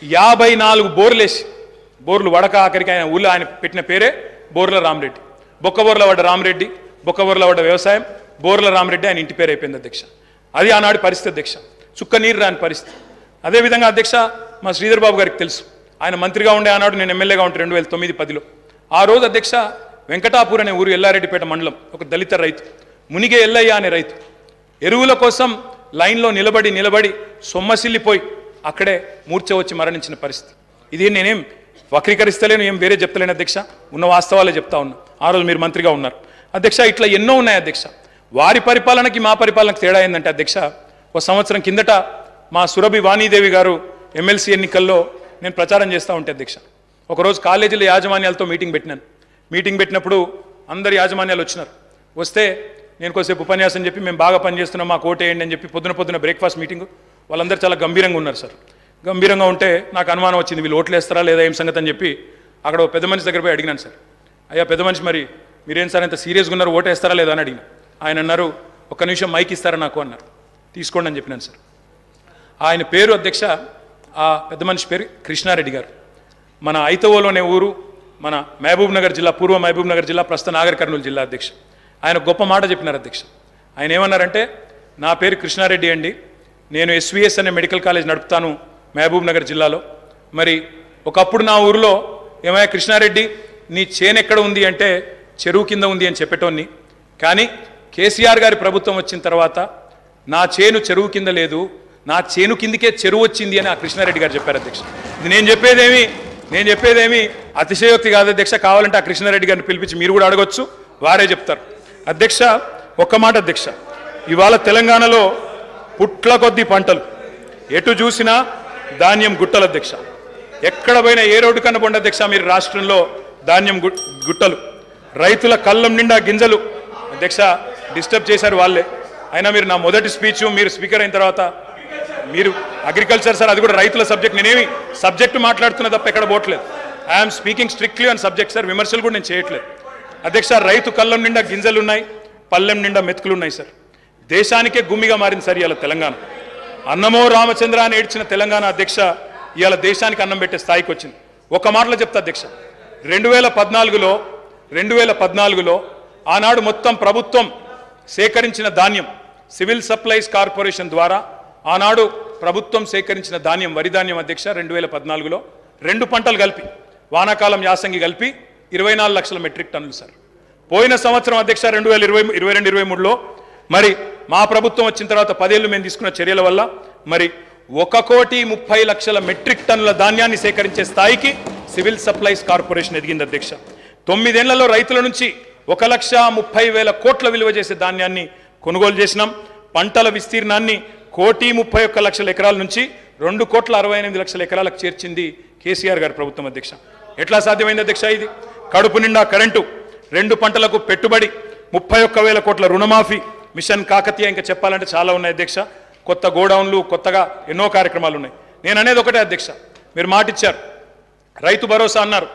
Speaker 2: 54 బోర్లేసి, బోర్లు వడక ఆఖరికి ఆయన ఊళ్ళో ఆయన పెట్టిన పేరే బోర్ల రామరెడ్డి. బొక్కబోర్ల పడ్డ రామరెడ్డి, బొక్కబోర్ల పడ్డ వ్యవసాయం, బోర్ల రామరెడ్డి ఆయన ఇంటి పేరు అయిపోయింది అధ్యక్ష. అది ఆనాడు పరిస్థితి అధ్యక్ష, చుక్క నీరు రాని పరిస్థితి. అదేవిధంగా అధ్యక్ష, మా శ్రీధర్ బాబు గారికి తెలుసు, ఆయన మంత్రిగా ఉండే ఆనాడు, నేను ఎమ్మెల్యేగా ఉంటే 2009-10లో. ఆ రోజు అధ్యక్ష వెంకటాపూర్ అనే ఊరు, ఎల్లారెడ్డిపేట మండలం, ఒక దళిత రైతు మునిగే ఎల్లయ్య అనే రైతు ఎరువుల కోసం లైన్లో నిలబడి సొమ్మసిల్లిపోయి అక్కడే మూర్ఛ వచ్చి మరణించిన పరిస్థితి. ఇది నేనేం వక్రీకరిస్తలేను, ఏం వేరే చెప్తలేను అధ్యక్ష, ఉన్న వాస్తవాలే చెప్తా ఉన్నా. ఆ రోజు మీరు మంత్రిగా ఉన్నారు అధ్యక్ష. ఇట్లా ఎన్నో ఉన్నాయి అధ్యక్ష. వారి పరిపాలనకి మా పరిపాలనకి తేడా ఏంటంటే అధ్యక్ష, ఒక సంవత్సరం కిందట మా సురభి వాణీదేవి గారు ఎమ్మెల్సీ ఎన్నికల్లో నేను ప్రచారం చేస్తూ ఉంటే అధ్యక్ష, ఒకరోజు కాలేజీల యాజమాన్యాలతో మీటింగ్ పెట్టినప్పుడు అందరు యాజమాన్యాలు వచ్చినారు. వస్తే నేను కొద్దిసేపు ఉపన్యాసం చెప్పి మేము బాగా పనిచేస్తున్నాం, మాకు ఓటేయండి అని చెప్పి పొద్దున బ్రేక్ఫాస్ట్ మీటింగ్, వాళ్ళందరూ చాలా గంభీరంగా ఉన్నారు సార్. గంభీరంగా ఉంటే నాకు అనుమానం వచ్చింది, వీళ్ళు ఓట్లు వేస్తారా లేదా ఏం సంగతి అని చెప్పి అక్కడ పెద్ద మనిషి దగ్గర పోయి అడిగినాను సార్. అయ్యా పెద్ద మనిషి, మరి మీరేం సార్ ఇంత సీరియస్గా ఉన్నారు, ఓటు వేస్తారా లేదా అని అడిగిన. ఆయన అన్నారు, ఒక్క నిమిషం మైక్ ఇస్తారా నాకు అన్నారు. తీసుకోండి అని చెప్పినాను సార్. ఆయన పేరు అధ్యక్ష, ఆ పెద్ద మనిషి పేరు కృష్ణారెడ్డి గారు. మన ఐతవోలోనే ఊరు, మన మహబూబ్ నగర్ జిల్లా, పూర్వ మహబూబ్ నగర్ జిల్లా, ప్రస్తుత నాగర్ కర్నూలు జిల్లా అధ్యక్ష. ఆయన గొప్ప మాట చెప్పినారు అధ్యక్ష. ఆయన ఏమన్నారంటే, నా పేరు కృష్ణారెడ్డి అండి, నేను SVS అనే మెడికల్ కాలేజ్ నడుపుతాను మహబూబ్ నగర్ జిల్లాలో. మరి ఒకప్పుడు నా ఊరిలో ఏమయ్యా కృష్ణారెడ్డి, నీ చేను ఎక్కడ ఉంది అంటే చెరువు కింద ఉంది అని చెప్పేటోన్ని, కానీ కేసీఆర్ గారి ప్రభుత్వం వచ్చిన తర్వాత నా చేను చెరువు కింద లేదు, నా చేను కిందికే చెరువు వచ్చింది అని ఆ కృష్ణారెడ్డి గారు చెప్పారు అధ్యక్ష. ఇది నేను చెప్పేదేమి అతిశయోక్తి కాదు అధ్యక్ష. కావాలంటే ఆ కృష్ణారెడ్డి గారిని పిలిపించి మీరు కూడా అడగొచ్చు, వారే చెప్తారు అధ్యక్ష. ఒక్క మాట అధ్యక్ష, ఇవాళ తెలంగాణలో పుట్ల కొద్ది పంటలు, ఎటు చూసినా ధాన్యం గుట్టలు అధ్యక్ష. ఎక్కడ పోయినా ఏ రోడ్డు కన్నా పొండి అధ్యక్ష మీరు రాష్ట్రంలో ధాన్యం గుట్టలు, రైతుల కళ్ళం నిండా గింజలు అధ్యక్ష. డిస్టర్బ్ చేశారు వాళ్ళే. అయినా మీరు నా మొదటి స్పీచ్, మీరు స్పీకర్ అయిన తర్వాత మీరు అగ్రికల్చర్ సార్, అది కూడా రైతుల సబ్జెక్ట్, నేనేమి సబ్జెక్టు మాట్లాడుతున్నా తప్ప ఎక్కడ పోవట్లేదు. I'm speaking strictly on subject sir, విమర్శలు కూడా నేను చేయట్లేదు అధ్యక్ష. రైతు కళ్ళం నిండా గింజలు ఉన్నాయి, పల్లెం నిండా మెతుకులు ఉన్నాయి సార్. దేశానికే గుమ్మిగా మారింది సార్ ఇవాళ తెలంగాణ. అన్నమో రామచంద్ర అని ఏడ్చిన తెలంగాణ అధ్యక్ష ఇవాళ దేశానికి అన్నం పెట్టే స్థాయికి వచ్చింది. ఒక మాటలో చెప్తా అధ్యక్ష, 2014లో ఆనాడు మొత్తం ప్రభుత్వం సేకరించిన ధాన్యం, సివిల్ సప్లైస్ కార్పొరేషన్ ద్వారా ఆనాడు ప్రభుత్వం సేకరించిన ధాన్యం, వరి ధాన్యం అధ్యక్ష 2014లో 2 పంటలు కలిపి, వానాకాలం యాసంగి కలిపి 24 లక్షల మెట్రిక్ టన్నులు సార్. పోయిన సంవత్సరం అధ్యక్ష 2022-23లో మరి మా ప్రభుత్వం వచ్చిన తర్వాత 10 ఏళ్ళు మేము తీసుకున్న చర్యల వల్ల మరి 1,30,00,000 మెట్రిక్ టన్నుల ధాన్యాన్ని సేకరించే స్థాయికి సివిల్ సప్లైస్ కార్పొరేషన్ ఎదిగింది అధ్యక్ష. 9 ఏళ్లలో రైతుల నుంచి 1,30,000 కోట్ల విలువ చేసే ధాన్యాన్ని కొనుగోలు చేసినాం. పంటల విస్తీర్ణాన్ని 1,31,00,000 ఎకరాల నుంచి 2,68,00,000 ఎకరాలకు చేర్చింది కేసీఆర్ గారి ప్రభుత్వం అధ్యక్ష. ఎట్లా సాధ్యమైంది అధ్యక్ష? ఇది కడుపు నిండా కరెంటు, 2 పంటలకు పెట్టుబడి, 31,000 కోట్ల రుణమాఫీ, మిషన్ కాకతీయ, ఇంకా చెప్పాలంటే చాలా ఉన్నాయి అధ్యక్ష. కొత్త గోడౌన్లు, కొత్తగా ఎన్నో కార్యక్రమాలు ఉన్నాయి. నేను అనేది ఒకటే అధ్యక్ష, మీరు మాట ఇచ్చారు, రైతు భరోసా అన్నారు.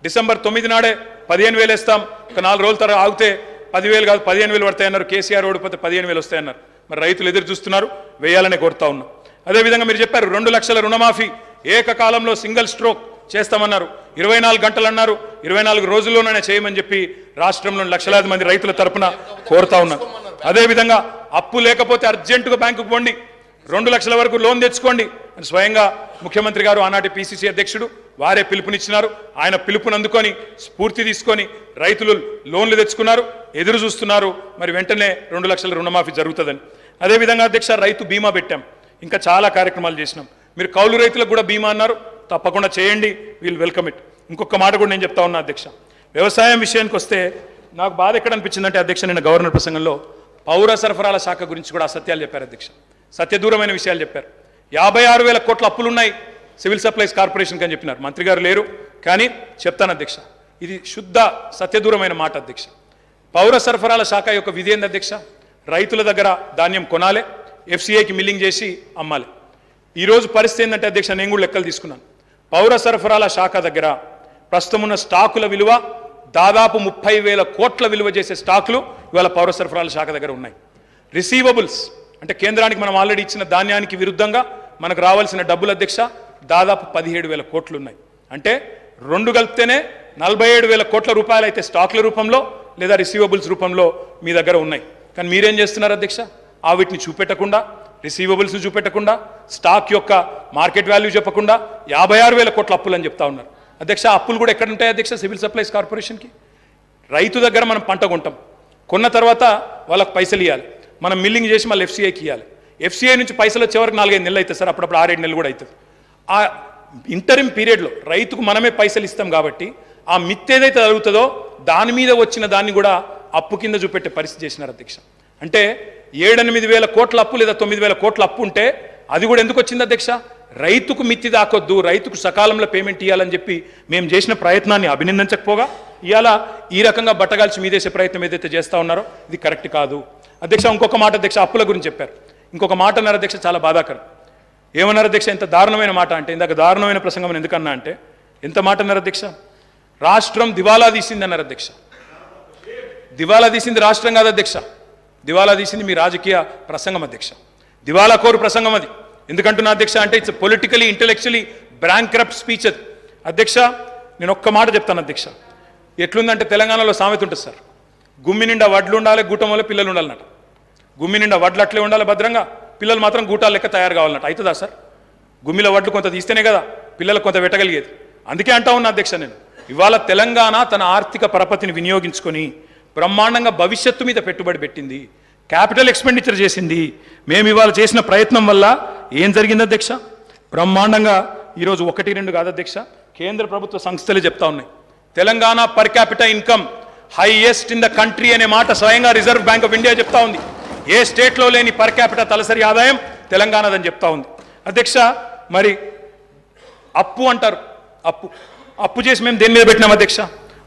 Speaker 2: డిసెంబర్ 9 నాడే 15,000 వేస్తాం, ఒక 4 రోజుల తర్వాత ఆగితే 10,000 కాదు 15,000 పడతాయన్నారు. కేసీఆర్ ఓడిపోతే 15,000 వస్తాయన్నారు. మరి రైతులు ఎదురు చూస్తున్నారు, వేయాలనే కోరుతా ఉన్నాం. అదేవిధంగా మీరు చెప్పారు 2 లక్షల రుణమాఫీ ఏకకాలంలో సింగిల్ స్ట్రోక్ చేస్తామన్నారు. 24 గంటలు అన్నారు, 24 రోజుల్లోనే చేయమని చెప్పి రాష్ట్రంలోని లక్షలాది మంది రైతుల తరపున కోరుతా ఉన్నారు. అదేవిధంగా అప్పు లేకపోతే అర్జెంటుగా బ్యాంకుకు పోండి, 2 లక్షల వరకు లోన్ తెచ్చుకోండి అని స్వయంగా ముఖ్యమంత్రి గారు, ఆనాటి పిసిసి అధ్యక్షుడు వారే పిలుపునిచ్చినారు. ఆయన పిలుపుని అందుకొని స్ఫూర్తి తీసుకొని రైతులు లోన్లు తెచ్చుకున్నారు, ఎదురు చూస్తున్నారు. మరి వెంటనే 2 లక్షల రుణమాఫీ జరుగుతుందని. అదేవిధంగా అధ్యక్ష రైతు బీమా పెట్టాం, ఇంకా చాలా కార్యక్రమాలు చేసినాం. మీరు కౌలు రైతులకు కూడా బీమా అన్నారు, తప్పకుండా చేయండి, వీల్ వెల్కమ్ ఇట్. ఇంకొక మాట కూడా నేను చెప్తా ఉన్నా అధ్యక్ష, వ్యవసాయం విషయానికి వస్తే నాకు బాధ ఎక్కడ అనిపించిందంటే అధ్యక్ష, నిన్న గవర్నర్ ప్రసంగంలో పౌర సరఫరాల శాఖ గురించి కూడా అసత్యాలు చెప్పారు అధ్యక్ష, సత్యదూరమైన విషయాలు చెప్పారు. 56,000 కోట్ల అప్పులున్నాయి సివిల్ సప్లైస్ కార్పొరేషన్కి అని చెప్పినారు. మంత్రి గారు లేరు కానీ చెప్తాను అధ్యక్ష, ఇది శుద్ధ సత్యదూరమైన మాట అధ్యక్ష. పౌర సరఫరాల శాఖ యొక్క విధి ఏంది అధ్యక్ష? రైతుల దగ్గర ధాన్యం కొనాలి, ఎఫ్సిఐకి మిల్లింగ్ చేసి అమ్మాలి. ఈరోజు పరిస్థితి ఏంటంటే అధ్యక్ష, నేను కూడా లెక్కలు తీసుకున్నాను. పౌర సరఫరాల శాఖ దగ్గర ప్రస్తుతం ఉన్న స్టాకుల విలువ దాదాపు 30,000 కోట్ల విలువ చేసే స్టాకులు ఇవాళ పౌర సరఫరాల శాఖ దగ్గర ఉన్నాయి. రిసీవబుల్స్ అంటే కేంద్రానికి మనం ఆల్రెడీ ఇచ్చిన ధాన్యానికి విరుద్ధంగా మనకు రావాల్సిన డబ్బులు అధ్యక్ష దాదాపు 17,000 కోట్లు ఉన్నాయి. అంటే 2 కలిపితేనే 47,000 కోట్ల రూపాయలు అయితే స్టాక్ల రూపంలో లేదా రిసీవబుల్స్ రూపంలో మీ దగ్గర ఉన్నాయి. కానీ మీరేం చేస్తున్నారు అధ్యక్ష? ఆ వీటిని చూపెట్టకుండా, రిసీవబుల్స్ని చూపెట్టకుండా, స్టాక్ యొక్క మార్కెట్ వాల్యూ చెప్పకుండా 56,000 కోట్ల అప్పులు అని చెప్తా ఉన్నారు అధ్యక్ష. అప్పులు కూడా ఎక్కడ ఉంటాయి అధ్యక్ష? సివిల్ సప్లైస్ కార్పొరేషన్కి. రైతు దగ్గర మనం పంట కొంటాం, కొన్న తర్వాత వాళ్ళకి పైసలు ఇవ్వాలి, మనం మిల్లింగ్ చేసి మళ్ళీ ఎఫ్సిఐకి ఇవ్వాలి. ఎఫ్సిఐ నుంచి పైసలు వచ్చే వరకు 4-5 నెలలు అవుతుంది సార్, అప్పుడప్పుడు 6-7 నెలలు కూడా అవుతుంది. ఆ ఇంటరిమ్ పీరియడ్లో రైతుకు మనమే పైసలు ఇస్తాం కాబట్టి ఆ మిత్ ఏదైతే జరుగుతుందో దాని మీద వచ్చిన దాన్ని కూడా అప్పు కింద చూపెట్టే పరిస్థితి చేసినారు అధ్యక్ష. అంటే 7-8,000 కోట్ల అప్పు లేదా 9,000 కోట్ల అప్పు ఉంటే అది కూడా ఎందుకు వచ్చింది అధ్యక్ష? రైతుకు మిత్తి దాకొద్దు, రైతుకు సకాలంలో పేమెంట్ ఇవ్వాలని చెప్పి మేము చేసిన ప్రయత్నాన్ని అభినందించకపోగా ఇవాళ ఈ రకంగా బట్టగాల్చి మీదేసే ప్రయత్నం ఏదైతే చేస్తూ ఉన్నారో ఇది కరెక్ట్ కాదు అధ్యక్ష. ఇంకొక మాట అధ్యక్ష, అప్పుల గురించి చెప్పారు. ఇంకొక మాట అన్నారు అధ్యక్ష, చాలా బాధాకరం. ఏమన్నారు అధ్యక్ష? ఎంత దారుణమైన మాట అంటే, ఇందాక దారుణమైన ప్రసంగం ఎందుకన్నా అంటే ఎంత మాట అన్నారు అధ్యక్ష? రాష్ట్రం దివాలా తీసింది అన్నారు అధ్యక్ష. దివాలా తీసింది రాష్ట్రం కాదు అధ్యక్ష, దివాలా తీసింది మీ రాజకీయ ప్రసంగం అధ్యక్ష. దివాలా కోరు ప్రసంగం అది. ఎందుకంటున్నా అధ్యక్ష అంటే ఇట్స్ పొలిటికలీ ఇంటెలెక్చువలీ బ్రాంక్రప్ట్ స్పీచ్ అది అధ్యక్ష. నేను ఒక్క మాట చెప్తాను అధ్యక్ష, ఎట్లుందంటే తెలంగాణలో సామెత ఉంటుంది సార్, గుమ్మి నిండా వడ్లు ఉండాలి, గూటం వల్ల పిల్లలు ఉండాలన్నట. గుమ్మి నిండా వడ్లు అట్లే ఉండాలి భద్రంగా, పిల్లలు మాత్రం గూటాల లెక్క తయారు కావాలన్నట్టు. అవుతుందా సార్? గుమ్మిలో వడ్లు కొంత తీస్తేనే కదా పిల్లలకు కొంత పెట్టగలిగేది. అందుకే అంటా ఉన్నా అధ్యక్ష, నేను ఇవాళ తెలంగాణ తన ఆర్థిక పరపతిని వినియోగించుకొని బ్రహ్మాండంగా భవిష్యత్తు మీద పెట్టుబడి పెట్టింది, క్యాపిటల్ ఎక్స్పెండిచర్ చేసింది. మేము ఇవాళ చేసిన ప్రయత్నం వల్ల ఏం జరిగింది అధ్యక్ష? బ్రహ్మాండంగా ఈరోజు 1-2 కాదు అధ్యక్ష, కేంద్ర ప్రభుత్వ సంస్థలే చెప్తా ఉన్నాయి, Telangana per capital income highest in the country అనే మాట స్వయంగా రిజర్వ్ బ్యాంక్ ఆఫ్ ఇండియా చెప్తా ఉంది. ఏ స్టేట్లో లేని పర్ క్యాపిటల్ తలసరి ఆదాయం తెలంగాణదని చెప్తా ఉంది అధ్యక్ష. మరి అప్పు అంటారు, అప్పు చేసి మేము దేని మీద పెట్టినాం అధ్యక్ష?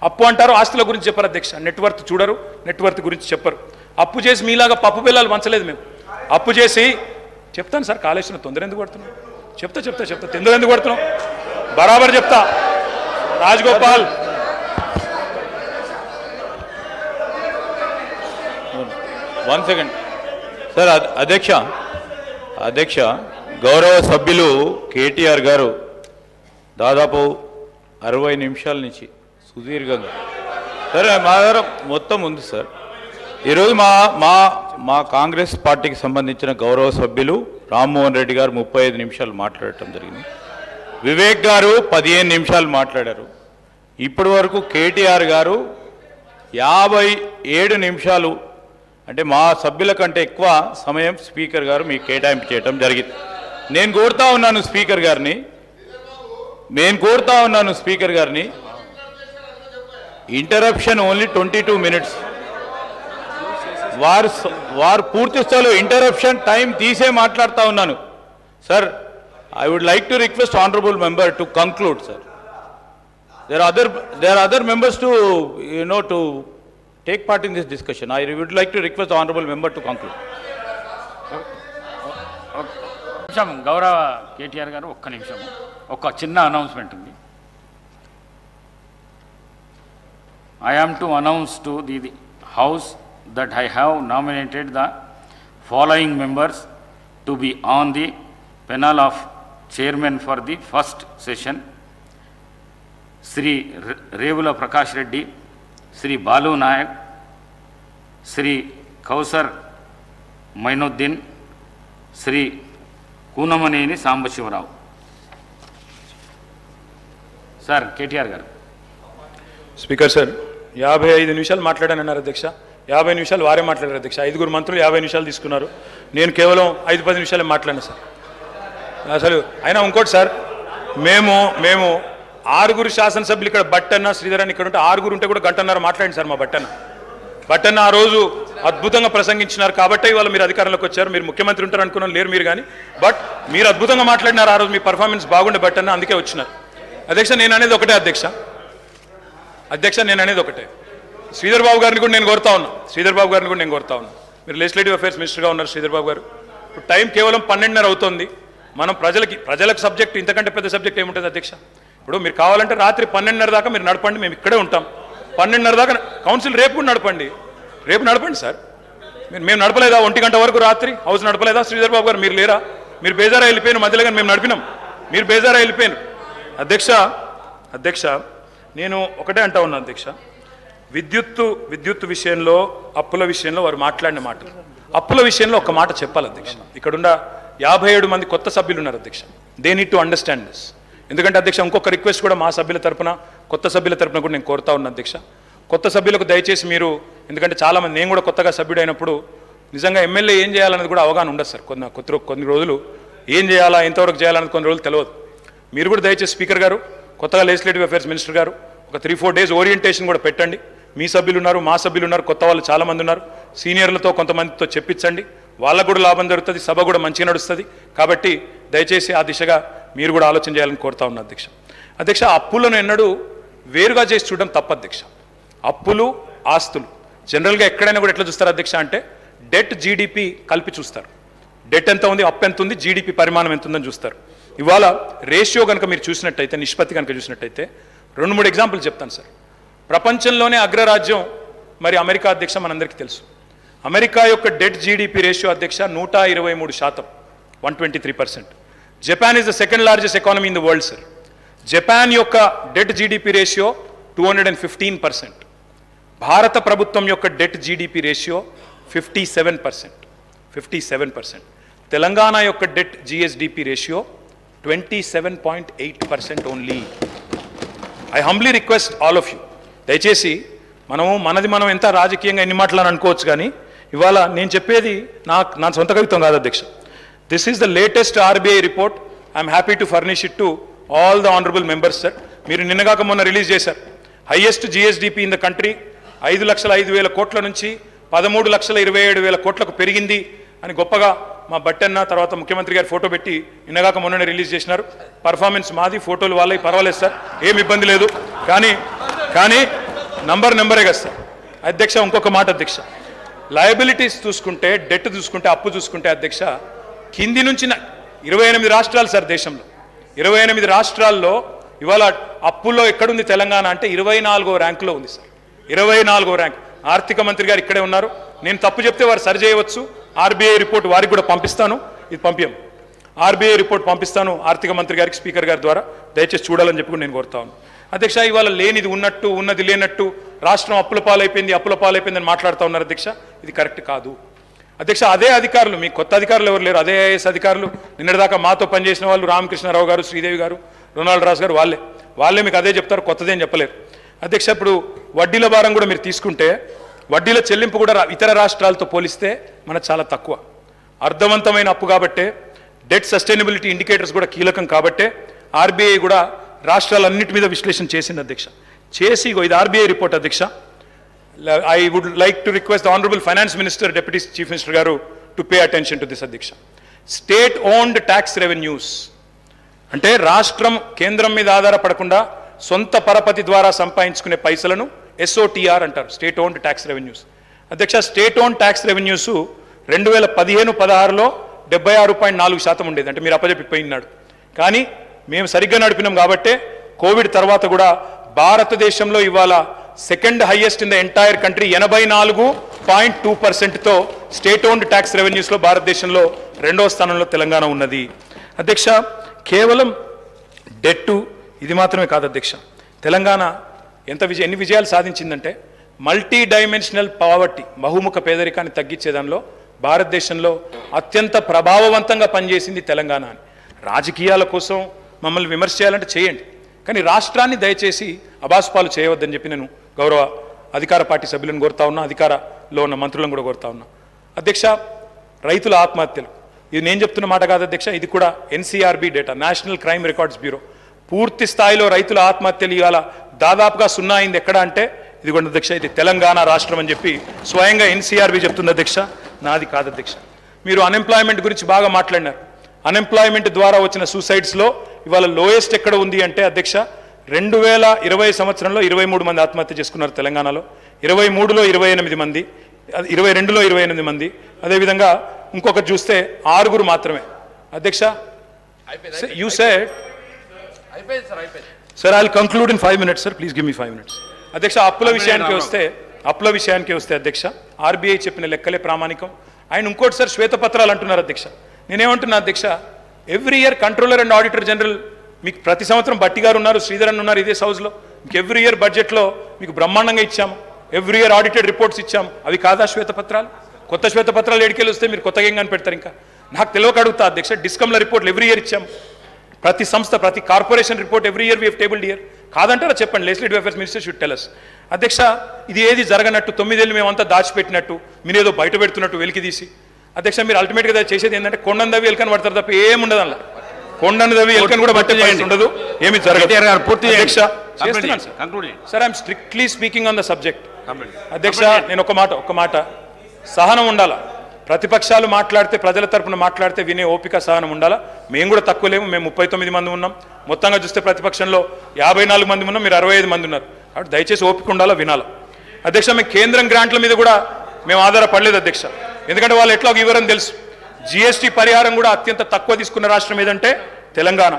Speaker 2: అప్పు అంటారు, ఆస్తుల గురించి చెప్పరు అధ్యక్ష, నెట్వర్త్ చూడరు, నెట్వర్త్ గురించి చెప్పరు. అప్పు చేసి మీలాగా పప్పు పిల్లలు వంచలేదు మేము. అప్పు చేసి చెప్తాను సార్, కాళేశ్వరం తొందర ఎందుకు పడుతున్నాం? చెప్తా తొందర ఎందుకు పడుతున్నాం బరాబర్ చెప్తా. Rajagopal,
Speaker 4: one second sir. అధ్యక్ష గౌరవ సభ్యులు కేటీఆర్ గారు దాదాపు 60 నిమిషాల నుంచి సుదీర్ఘంగా సరే మా దగ్గర మొత్తం ఉంది సార్. ఈరోజు మా కాంగ్రెస్ పార్టీకి సంబంధించిన గౌరవ సభ్యులు రామ్మోహన్ రెడ్డి గారు 35 నిమిషాలు మాట్లాడటం జరిగింది, వివేక్ గారు 15 నిమిషాలు మాట్లాడారు. ఇప్పటి వరకు కేటీఆర్ గారు 57 నిమిషాలు, అంటే మా సభ్యుల కంటే ఎక్కువ సమయం స్పీకర్ గారు మీకు కేటాయింపు చేయడం జరిగింది. నేను కోరుతా ఉన్నాను స్పీకర్ గారిని ఇంటరప్షన్ ఓన్లీ 22 minutes. వారు పూర్తి స్థాయిలో ఇంటరప్షన్ టైం తీసే మాట్లాడుతూ ఉన్నాను. Sir, I would like to request honorable member to conclude, sir. There are other members to to take part in this discussion. I would like to request the honorable member to conclude.
Speaker 1: నిమిషం గౌరవ కేటీఆర్ గారు, ఒక్క నిమిషం, ఒక చిన్న announcement ఉంది. I am to announce to the House that I have nominated the following members to be on the panel of chairman for the first session: Sri Revula Prakash Reddy, Sri Balu Nayak, Sri Kausar Mainuddin, Sri Kunamaneni Sambashivaravu. Sir, KTR garu.
Speaker 2: Speaker sir, 55 నిమిషాలు మాట్లాడానన్నారు అధ్యక్ష. 50 నిమిషాలు వారే మాట్లాడారు అధ్యక్ష. 5 మంత్రులు 50 నిమిషాలు తీసుకున్నారు. నేను కేవలం 5-10 నిమిషాలే మాట్లాడాను సార్. అసలు అయినా ఇంకోటి సార్, మేము 6 శాసనసభ్యులు ఇక్కడ బట్టన్న శ్రీధరన్ ఇక్కడ ఉంటే 6 ఉంటే కూడా గంటన్నర మాట్లాడింది సార్. మా బట్టన్న ఆ రోజు అద్భుతంగా ప్రసంగించినారు కాబట్టి ఇవాళ మీరు అధికారంలోకి వచ్చారు. మీరు ముఖ్యమంత్రి ఉంటారు అనుకున్నాను, లేరు మీరు కానీ, బట్ మీరు అద్భుతంగా మాట్లాడినారు ఆ రోజు. మీ పర్ఫార్మెన్స్ బాగుండే బట్టన్న, అందుకే వచ్చినారు. అధ్యక్ష, నేను అనేది ఒకటే అధ్యక్ష, నేను అనేది ఒకటే. శ్రీధర్ బాబు గారిని కూడా నేను కోరుతా ఉన్నా. మీరు లెజిస్లేటివ్ అఫేర్స్ మినిస్టర్గా ఉన్నారు శ్రీధర్ బాబు గారు. ఇప్పుడు టైం కేవలం 12:30 అవుతుంది. మనం ప్రజలకు సబ్జెక్ట్ ఇంతకంటే పెద్ద సబ్జెక్ట్ ఏముంటుంది అధ్యక్ష? ఇప్పుడు మీరు కావాలంటే రాత్రి 12:30 దాకా మీరు నడపండి, మేము ఇక్కడే ఉంటాం. 12:30 దాకా కౌన్సిల్ రేపు కూడా నడపండి సార్. మేము నడపలేదా 1 గంట వరకు రాత్రి హౌస్ నడపలేదా? శ్రీధర్ బాబు గారు మీరు లేరా? మీరు బేజారా వెళ్ళిపోయిన మధ్యలో, కానీ మేము నడిపినాం, మీరు బేజారా వెళ్ళిపోయాను. అధ్యక్ష, నేను ఒకటే అంటా ఉన్నా అధ్యక్ష, విద్యుత్తు విషయంలో, అప్పుల విషయంలో వారు మాట్లాడిన మాటలు, అప్పుల విషయంలో ఒక మాట చెప్పాలి అధ్యక్ష. ఇక్కడున్న 57 మంది కొత్త సభ్యులు ఉన్నారు అధ్యక్ష. They need to understand this. ఎందుకంటే అధ్యక్ష, ఇంకొక రిక్వెస్ట్ కూడా మా సభ్యుల తరపున, కొత్త సభ్యుల తరపున కూడా నేను కోరుతా ఉన్నా అధ్యక్ష. కొత్త సభ్యులకు దయచేసి మీరు, ఎందుకంటే చాలామంది, నేను కూడా కొత్తగా సభ్యుడైనప్పుడు నిజంగా ఎమ్మెల్యే ఏం చేయాలన్నది కూడా అవగాహన ఉండదు సార్. కొన్ని రోజులు ఏం చేయాలా, ఎంతవరకు చేయాలన్నది కొన్ని రోజులు తెలియదు. మీరు కూడా దయచేసి స్పీకర్ గారు, కొత్తగా లెజిస్లేటివ్ అఫేర్స్ మినిస్టర్ గారు, ఒక 3-4 days ఓరియంటేషన్ కూడా పెట్టండి. మీ సభ్యులు ఉన్నారు, మా సభ్యులు ఉన్నారు, కొత్త వాళ్ళు చాలామంది ఉన్నారు. సీనియర్లతో కొంతమందితో చెప్పించండి, వాళ్ళకు కూడా లాభం జరుగుతుంది, సభ కూడా మంచిగా నడుస్తుంది. కాబట్టి దయచేసి ఆ దిశగా మీరు కూడా ఆలోచన చేయాలని కోరుతా ఉన్నా అధ్యక్ష. అప్పులను ఎన్నడూ వేరుగా చేసి చూడడం తప్పు అధ్యక్ష. అప్పులు, ఆస్తులు జనరల్గా ఎక్కడైనా కూడా ఎట్లా చూస్తారు అధ్యక్ష అంటే, డెట్ జీడిపి కలిపి చూస్తారు. డెట్ ఎంత ఉంది, అప్పు ఎంత ఉంది, జీడిపి పరిమాణం ఎంత ఉందని చూస్తారు. ఇవాళ రేషియో కనుక మీరు చూసినట్టయితే, నిష్పత్తి కనుక చూసినట్టయితే 2-3 ఎగ్జాంపుల్ చెప్తాను సార్. ప్రపంచంలోనే అగ్రరాజ్యం మరి అమెరికా అధ్యక్ష, మనందరికీ తెలుసు. అమెరికా యొక్క డెట్ జీడిపి రేషియో అధ్యక్ష 123%, 123%. Japan is the second largest economy in the world sir. Japan యొక్క డెట్ జీడిపి రేషియో 215%. భారత ప్రభుత్వం యొక్క డెట్ జీడిపి రేషియో 57%. తెలంగాణ యొక్క debt GSDP ratio 27.8% only. I humbly request all of you, దయచేసి మనం ఎంత రాజకీయంగా ఎన్ని మాటలని అనుకోవచ్చు, కానీ ఇవాళ నేను చెప్పేది నా సొంత కవిత్వం కాదు అధ్యక్ష. This is the latest RBI report. I'm happy to furnish it to all the honourable members sir. మీరు నిన్నగాక మొన్న రిలీజ్ చేశారు. Highest GSDP in the country 5,05,000 కోట్ల నుంచి 13,27,000 కోట్లకు పెరిగింది అని గొప్పగా మా బట్టన్న తర్వాత ముఖ్యమంత్రి గారు ఫోటో పెట్టి నిన్నగాక మొన్ననే రిలీజ్ చేసినారు. పర్ఫార్మెన్స్ మాది, ఫోటోలు వాళ్ళవి, పర్వాలేదు సార్, ఏం ఇబ్బంది లేదు. కానీ నంబరే కదా సార్ అధ్యక్ష. ఇంకొక మాట అధ్యక్ష, లయబిలిటీస్ చూసుకుంటే, డెట్ చూసుకుంటే, అప్పు చూసుకుంటే అధ్యక్ష, కింది నుంచి 28 రాష్ట్రాలు సార్ దేశంలో. 28 రాష్ట్రాల్లో ఇవాళ అప్పుల్లో ఎక్కడుంది తెలంగాణ అంటే 24వ ర్యాంకులో ఉంది సార్. 24వ ర్యాంక్. ఆర్థిక మంత్రి గారు ఇక్కడే ఉన్నారు. నేను తప్పు చెప్తే వారు సరి చేయవచ్చు. ఆర్బీఐ రిపోర్ట్ వారికి కూడా పంపిస్తాను. ఇది పంపించాం, ఆర్బీఐ రిపోర్ట్ పంపిస్తాను ఆర్థిక మంత్రి గారికి, స్పీకర్ గారి ద్వారా. దయచేసి చూడాలని చెప్పి కూడా నేను కోరుతాను అధ్యక్ష. ఇవాళ లేనిది ఉన్నట్టు, ఉన్నది లేనట్టు, రాష్ట్రం అప్పుల పాలైపోయిందని మాట్లాడుతూ ఉన్నారు అధ్యక్ష. ఇది కరెక్ట్ కాదు అధ్యక్ష. అదే అధికారులు, మీ కొత్త అధికారులు ఎవరు లేరు, అదే ఐఏఎస్ అధికారులు నిన్నటిదాకా మాతో పనిచేసిన వాళ్ళు, రామకృష్ణారావు గారు, శ్రీదేవి గారు, రొనాల్డ్ రాజు గారు, వాళ్ళే మీకు అదే చెప్తారు, కొత్తదేం చెప్పలేరు అధ్యక్ష. ఇప్పుడు వడ్డీల భారం కూడా మీరు తీసుకుంటే, వడ్డీల చెల్లింపు కూడా ఇతర రాష్ట్రాలతో పోలిస్తే మనకు చాలా తక్కువ. అర్థవంతమైన అప్పు కాబట్టే, డెట్ సస్టైనబిలిటీ ఇండికేటర్స్ కూడా కీలకం కాబట్టే ఆర్బీఐ కూడా రాష్ట్రాలన్నిటి మీద విశ్లేషణ చేసింది అధ్యక్ష. చేసి ఇది ఆర్బీఐ రిపోర్ట్ అధ్యక్ష. I would like to request the Honorable Finance Minister, Deputy Chief Minister Garu to pay attention to this అధ్యక్ష. స్టేట్ ఓన్డ్ ట్యాక్స్ రెవెన్యూస్ అంటే రాష్ట్రం కేంద్రం మీద ఆధారపడకుండా సొంత పరపతి ద్వారా సంపాదించుకునే పైసలను SOTR అంటారు, స్టేట్ ఓన్డ్ ట్యాక్స్ రెవెన్యూస్. అధ్యక్ష, స్టేట్ ఓన్డ్ ట్యాక్స్ రెవెన్యూస్ 2015-16లో 76.4% ఉండేది, అంటే మీరు అప్పచెప్పిపోయినాడు. కానీ మేము సరిగ్గా నడిపినాం కాబట్టే కోవిడ్ తర్వాత కూడా భారతదేశంలో ఇవాళ second highest in the entire country 84.2%తో స్టేట్ ఓన్డ్ ట్యాక్స్ రెవెన్యూస్లో భారతదేశంలో 2వ స్థానంలో తెలంగాణ ఉన్నది. అధ్యక్ష, కేవలం డెట్టు ఇది మాత్రమే కాదు అధ్యక్ష, తెలంగాణ ఎన్ని విజయాలు సాధించిందంటే మల్టీ డైమెన్షనల్ పావర్టీ, బహుముఖ పేదరికాన్ని తగ్గించే దానిలో భారతదేశంలో అత్యంత ప్రభావవంతంగా పనిచేసింది తెలంగాణ అని. రాజకీయాల కోసం మమ్మల్ని విమర్శ చేయాలంటే చేయండి, కానీ రాష్ట్రాన్ని దయచేసి అబాస్పాలు చేయవద్దని చెప్పి నేను గౌరవ అధికార పార్టీ సభ్యులను కోరుతా ఉన్నా, అధికారంలో ఉన్న మంత్రులను కూడా కోరుతా ఉన్నా. అధ్యక్ష, రైతుల ఆత్మహత్యలు ఇది నేను చెప్తున్న మాట కాదు అధ్యక్ష, ఇది కూడా NCRB data, national crime records bureau. పూర్తి స్థాయిలో రైతుల ఆత్మహత్యలు ఇవాళ దాదాపుగా 0 అయింది. ఎక్కడ అంటే ఇది కూడా అధ్యక్ష, ఇది తెలంగాణ రాష్ట్రం అని చెప్పి స్వయంగా NCRB చెప్తుంది అధ్యక్ష, నాది కాదు అధ్యక్ష. మీరు అన్ఎంప్లాయ్మెంట్ గురించి బాగా మాట్లాడినారు. అన్ఎంప్లాయ్మెంట్ ద్వారా వచ్చిన సూసైడ్స్లో ఇవాళ లోయెస్ట్ ఎక్కడ ఉంది అంటే అధ్యక్ష 2020 సంవత్సరంలో 23 మంది ఆత్మహత్య చేసుకున్నారు తెలంగాణలో, 23లో 28 మంది, 22లో 28 మంది, అదేవిధంగా ఇంకొకటి చూస్తే 6 మాత్రమే. అధ్యక్ష, you said sir, I will conclude in 5 minutes sir, please give me 5 minutes. అధ్యక్ష, అప్పుల విషయానికి వస్తే అధ్యక్ష, ఆర్బీఐ చెప్పిన లెక్కలే ప్రామాణికం. ఆయన ఇంకోటి సార్ శ్వేతపత్రాలు అంటున్నారు అధ్యక్ష. నేనేమంటున్నా అధ్యక్ష, every year controller and auditor general మీకు ప్రతి సంవత్సరం బట్టి గారు ఉన్నారు, శ్రీధరన్ ఉన్నారు ఇదే హౌస్లో, మీకు ఎవ్రీ ఇయర్ బడ్జెట్లో మీకు బ్రహ్మాండంగా ఇచ్చాము, ఎవ్రీ ఇయర్ ఆడిటెడ్ రిపోర్ట్స్ ఇచ్చాము. అవి కాదా శ్వేతపత్రాలు? కొత్త శ్వేతపత్రాలు ఎడికెళ్ళి వస్తే మీరు కొత్తగా ఏం కనిపెడతారు? ఇంకా నాకు తెలియక అడుగుతా అధ్యక్ష, డిస్కమ్ల రిపోర్ట్లు ఎవ్రీ ఇయర్ ఇచ్చాము, ప్రతి సంస్థ ప్రతి corporation report every year we have tabled year. కాదంటారా చెప్పండి, legislative affairs minister should tell us. అధ్యక్ష, ఇది ఏది జరగనట్టు 9 ఏళ్ళు మేమంతా దాచిపెట్టినట్టు మీరేదో బయట పెడుతున్నట్టు వెలికి తీసి అధ్యక్ష, మీరు అల్టిమేట్గా చేసేది ఏంటంటే కొండను దవ్వి ఎలుకని పడతారు తప్ప ఏముండదు. అలా కొండను దవ్వి ఎలుకని కూడా బట్టే ఉండదు, ఏమి జరగదు. Sir, I'm strictly speaking on the subject. అధ్యక్ష, నేను ఒక మాట సహనం ఉండాలా. ప్రతిపక్షాలు మాట్లాడితే, ప్రజల తరపున మాట్లాడితే వినే ఓపిక సహనం ఉండాలా. మేము కూడా తక్కువ లేము, మేము 39 మంది ఉన్నాం, మొత్తంగా చూస్తే ప్రతిపక్షంలో 54 మంది ఉన్నాం, మీరు 65 మంది ఉన్నారు. కాబట్టి దయచేసి ఓపిక ఉండాలా, వినాలా. అధ్యక్ష, మేము కేంద్రం గ్రాంట్ల మీద కూడా మేము ఆధారపడలేదు అధ్యక్ష, ఎందుకంటే వాళ్ళు ఎట్లా ఇవ్వరని తెలుసు. GST పరిహారం కూడా అత్యంత తక్కువ తీసుకున్న రాష్ట్రం ఏదంటే తెలంగాణ.